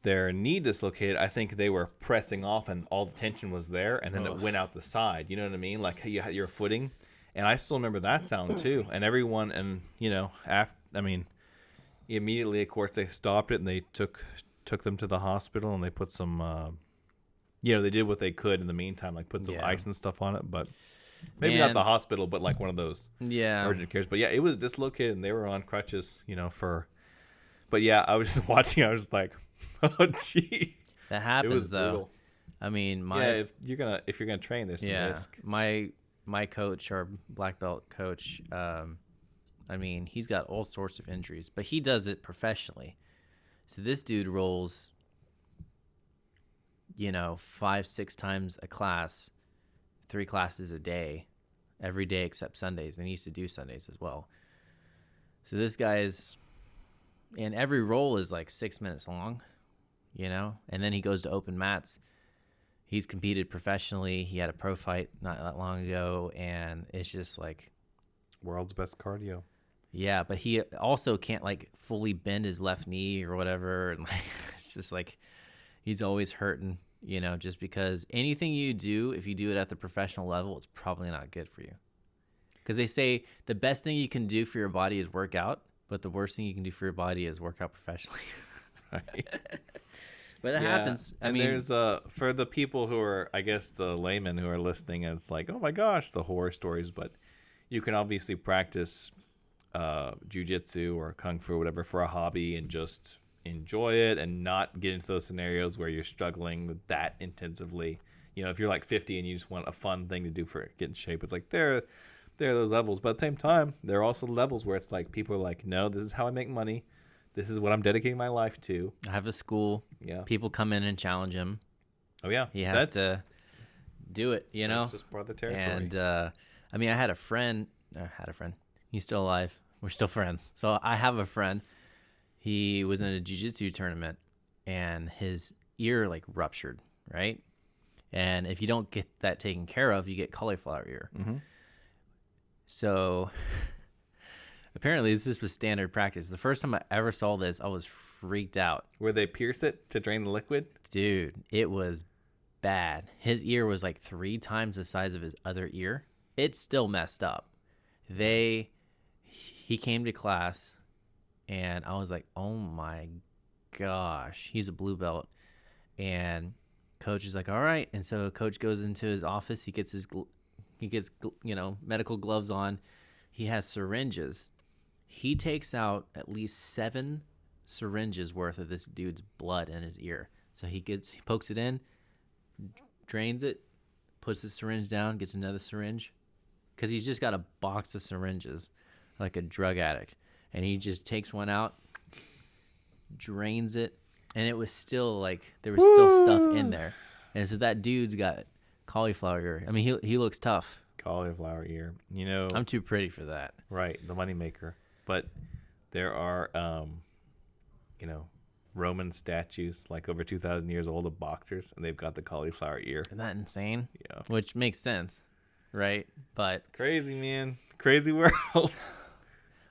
their knee dislocated, I think they were pressing off and all the tension was there, and then it went out the side. You know what I mean? Like you had your footing, and I still remember that sound too. And everyone, and immediately, of course, they stopped it and they took them to the hospital, and they put some, they did what they could in the meantime, like put some ice and stuff on it, but maybe not the hospital, but like one of those urgent cares. But yeah, it was dislocated and they were on crutches, but yeah, I was just watching. I was just like, oh, gee, that happens. It was though. Brutal. I mean, if you're gonna train, there's some risk. My coach, our black belt coach, he's got all sorts of injuries, but he does it professionally. So this dude rolls, 5-6 times a class, 3 classes a day, every day except Sundays, and he used to do Sundays as well. So this guy and every roll is like 6 minutes long, and then he goes to open mats. He's competed professionally. He had a pro fight not that long ago, and it's just like world's best cardio. Yeah, but he also can't like fully bend his left knee or whatever, and like it's just like he's always hurting, just because anything you do, if you do it at the professional level, it's probably not good for you. Because they say the best thing you can do for your body is work out, but the worst thing you can do for your body is work out professionally. Right. But it happens. There's for the people who are, I guess, the laymen who are listening, it's like, oh my gosh, the horror stories. But you can obviously practice jiu-jitsu or kung fu or whatever for a hobby and just enjoy it and not get into those scenarios where you're struggling with that intensively. If you're like 50 and you just want a fun thing to do for get in shape, it's like there are those levels. But at the same time, there are also levels where it's like people are like, no, this is how I make money. This is what I'm dedicating my life to. I have a school. Yeah. People come in and challenge him. Oh, yeah. He has to do it, That's just part of the territory. And, I had a friend. He's still alive. We're still friends. So I have a friend. He was in a jiu-jitsu tournament, and his ear, like, ruptured, right? And if you don't get that taken care of, you get cauliflower ear. Mm-hmm. So apparently this was standard practice. The first time I ever saw this, I was freaked out. Where they pierce it to drain the liquid? Dude, it was bad. His ear was like 3 times the size of his other ear. It's still messed up. He came to class, and I was like, oh my gosh. He's a blue belt. And coach is like, all right. And so coach goes into his office. He gets medical gloves on. He has syringes. He takes out at least 7 syringes worth of this dude's blood in his ear. So he pokes it in, drains it, puts the syringe down, gets another syringe, because he's just got a box of syringes, like a drug addict, and he just takes one out, drains it, and it was still like there was still stuff in there, and so that dude's got cauliflower ear. I mean, he looks tough. Cauliflower ear. I'm too pretty for that. Right, the moneymaker. But there are, Roman statues like over 2,000 years old of boxers, and they've got the cauliflower ear. Isn't that insane? Yeah. Which makes sense, right? But Crazy, man. Crazy world.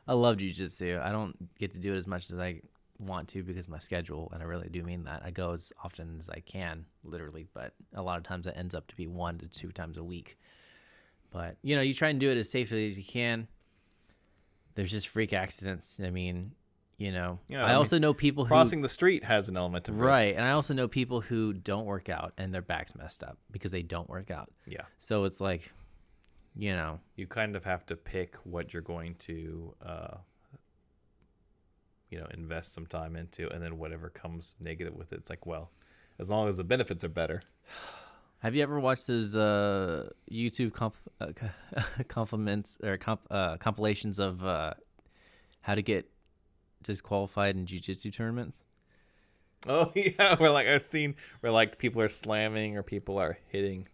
I love jiu-jitsu. I don't get to do it as much as I want to because of my schedule, and I really do mean that. I go as often as I can, literally, but a lot of times it ends up to be 1 to 2 times a week. But, you try and do it as safely as you can. There's just freak accidents. I mean, I also know people who... Crossing the street has an element of risk. Right, and I also know people who don't work out, and their back's messed up because they don't work out. Yeah. So it's like, You kind of have to pick what you're going to, invest some time into, and then whatever comes negative with it, it's like, well, as long as the benefits are better. Have you ever watched those YouTube compilations of how to get disqualified in jiu-jitsu tournaments? Oh yeah, I've seen where people are slamming or people are hitting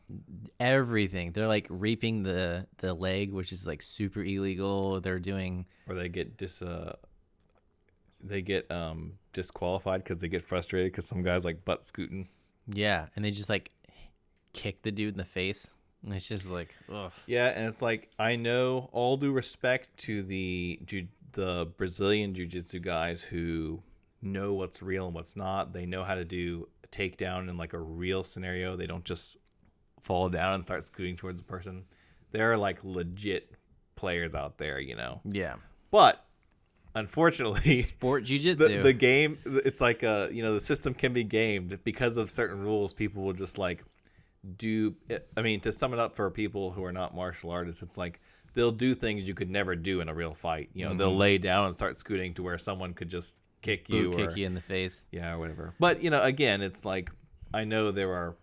everything. They're like raping the leg, which is like super illegal. They're doing, or they get disqualified because they get frustrated because some guy's like butt scooting. Yeah, and they just like kick the dude in the face. And it's just like, ugh. Yeah, and it's like, I know, all due respect to the Brazilian jiu-jitsu guys who know what's real and what's not. They know how to do a takedown in like a real scenario. They don't just fall down and start scooting towards the person. There are like legit players out there, Yeah. But unfortunately, sport jiu-jitsu, the game, it's like the system can be gamed because of certain rules. People will just like to sum it up for people who are not martial artists, it's like they'll do things you could never do in a real fight. They'll lay down and start scooting to where someone could just kick you in the face. Yeah, or whatever. But, again, it's like, I know there are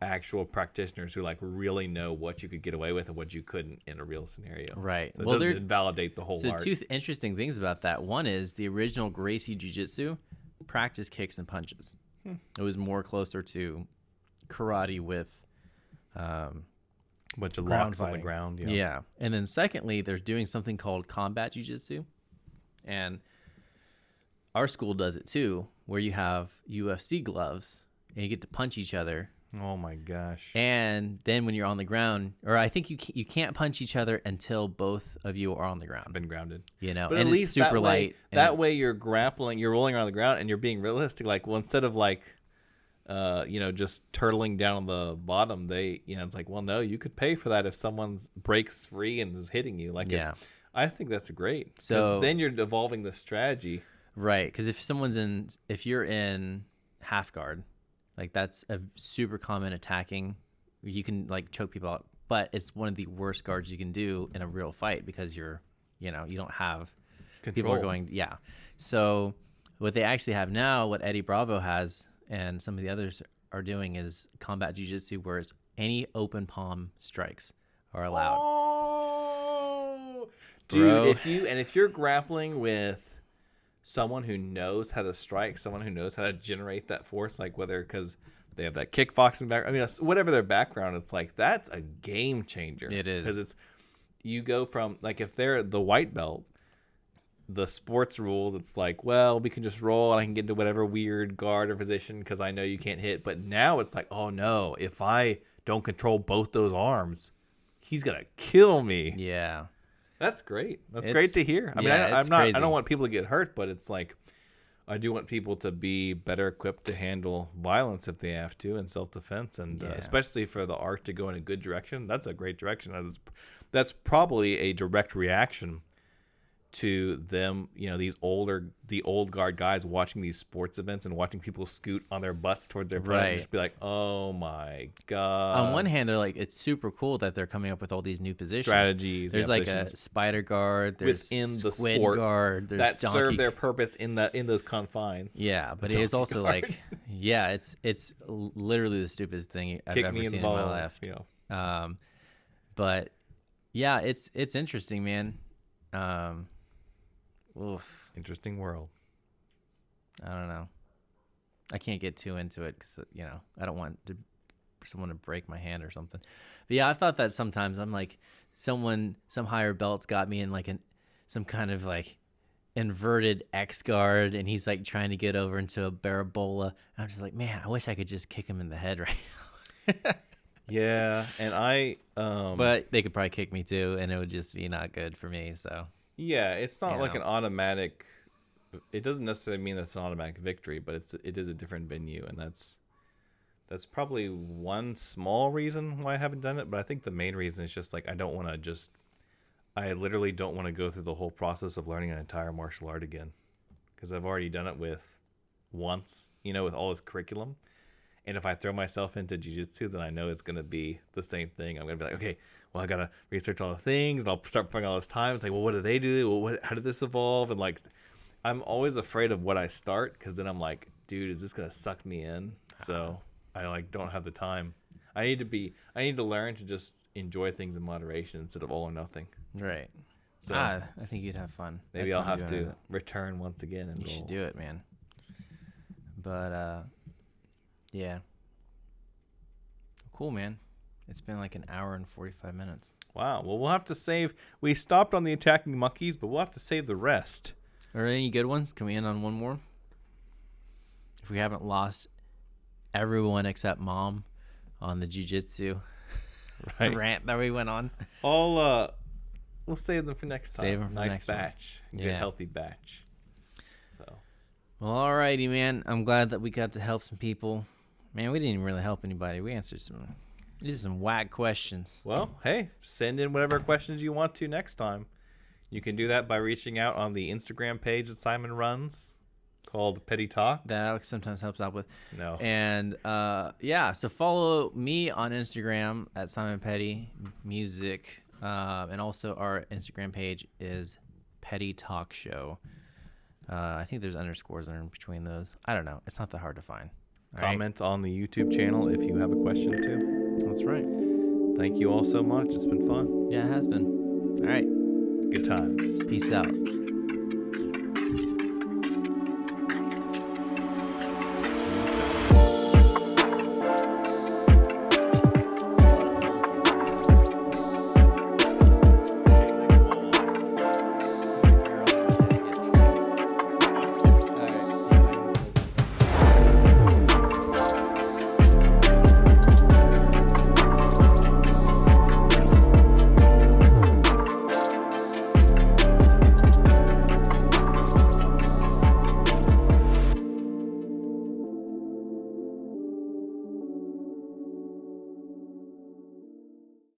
actual practitioners who really know what you could get away with and what you couldn't in a real scenario. Right. So it doesn't invalidate the whole art. So two interesting things about that. One is the original Gracie Jiu-Jitsu practiced kicks and punches. It was more closer to karate with bunch of locks on the ground. Yeah. And then secondly, they're doing something called combat jiu-jitsu. And our school does it too, where you have UFC gloves and you get to punch each other. Oh my gosh. And then when you're on the ground, or I think you can't punch each other until both of you are on the ground. I've been grounded. But and at least super that light. That way you're grappling, you're rolling around the ground and you're being realistic. Instead of just turtling down on the bottom, it's like, well, no, you could pay for that if someone breaks free and is hitting you. I think that's great. So then you're evolving the strategy. Right. Because if you're in half guard, that's a super common attacking. You can choke people out, but it's one of the worst guards you can do in a real fight because you don't have control. People are going, yeah. So what they actually have now, what Eddie Bravo has, and some of the others are doing, is combat jiu-jitsu, where it's any open palm strikes are allowed. Oh, dude! If you're grappling with someone who knows how to strike, someone who knows how to generate that force, whether because they have that kickboxing background, whatever their background, it's that's a game changer. It is, because you go from if they're the white belt. The sports rules, it's well, we can just roll and I can get into whatever weird guard or position because I know you can't hit. But now it's oh no, if I don't control both those arms, he's gonna kill me. Yeah, that's great. That's great to hear. I mean, I don't want people to get hurt, but it's I do want people to be better equipped to handle violence if they have to, and self-defense, and especially for the art to go in a good direction. That's a great direction. That's probably a direct reaction to them, the old guard guys watching these sports events and watching people scoot on their butts towards their opponent, Right. and just be like, oh my On one god. hand, they're like, it's super cool that they're coming up with all these new positions. Strategies, There's yeah, like positions a spider guard, there's within the squid sport guard, there's that donkey. serve their purpose in those confines. Yeah, but it donkey is also guard. like, yeah, it's literally the stupidest thing I've Kick ever me in seen the in my balls. life. But yeah, it's interesting, man. Oof. Interesting world. I don't know. I can't get too into it because I don't want someone to break my hand or something. But yeah, I've thought that sometimes. I'm like, some higher belt's got me in like some kind of like inverted X guard, and he's like trying to get over into a barabola. I'm just like, man, I wish I could just kick him in the head right now. Yeah, and But they could probably kick me too, and it would just be not good for me. So yeah, it's not like know. an automatic. It doesn't necessarily mean that's an automatic victory, but it is a different venue, and that's probably one small reason why I haven't done it. But I think the main reason is just like I literally don't want to go through the whole process of learning an entire martial art again, because I've already done it once, with all this curriculum. And if I throw myself into jiu-jitsu, then I know it's going to be the same thing. I'm going to be like, okay, well, I got to research all the things, and I'll start putting all this time. It's like, well, what do they do? Well, how did this evolve? And like, I'm always afraid of what I start, because then I'm like, dude, is this going to suck me in? So I like don't have the time. I need to learn to just enjoy things in moderation instead of all or nothing. right. So I think you'd have fun. maybe I'll have to return once again. And You should do it, man. But yeah. Cool, man. It's been like an hour and 45 minutes. Wow. Well, we'll have to save. We stopped on the attacking monkeys, but we'll have to save the rest. Are there any good ones? Can we end on one more? If we haven't lost everyone except Mom on the jiu-jitsu Right. rant that we went on. We'll save them for next time. Save them for nice next one. batch. Good Yeah. healthy batch. So Well, alrighty, man. I'm glad that we got to help some people. Man, we didn't even really help anybody. We answered some whack questions. well, hey, send in whatever questions you want to next time. You can do that by reaching out on the Instagram page that Simon runs called Petty Talk. That Alex sometimes helps out with. No. And yeah, so follow me on Instagram at Simon Petty Music, and also our Instagram page is Petty Talk Show. I think there's underscores in between those. I don't know. It's not that hard to find. All right? Comment on the YouTube channel if you have a question too. That's right. Thank you all so much. It's been fun. Yeah, it has been. All right. Good times. Peace out.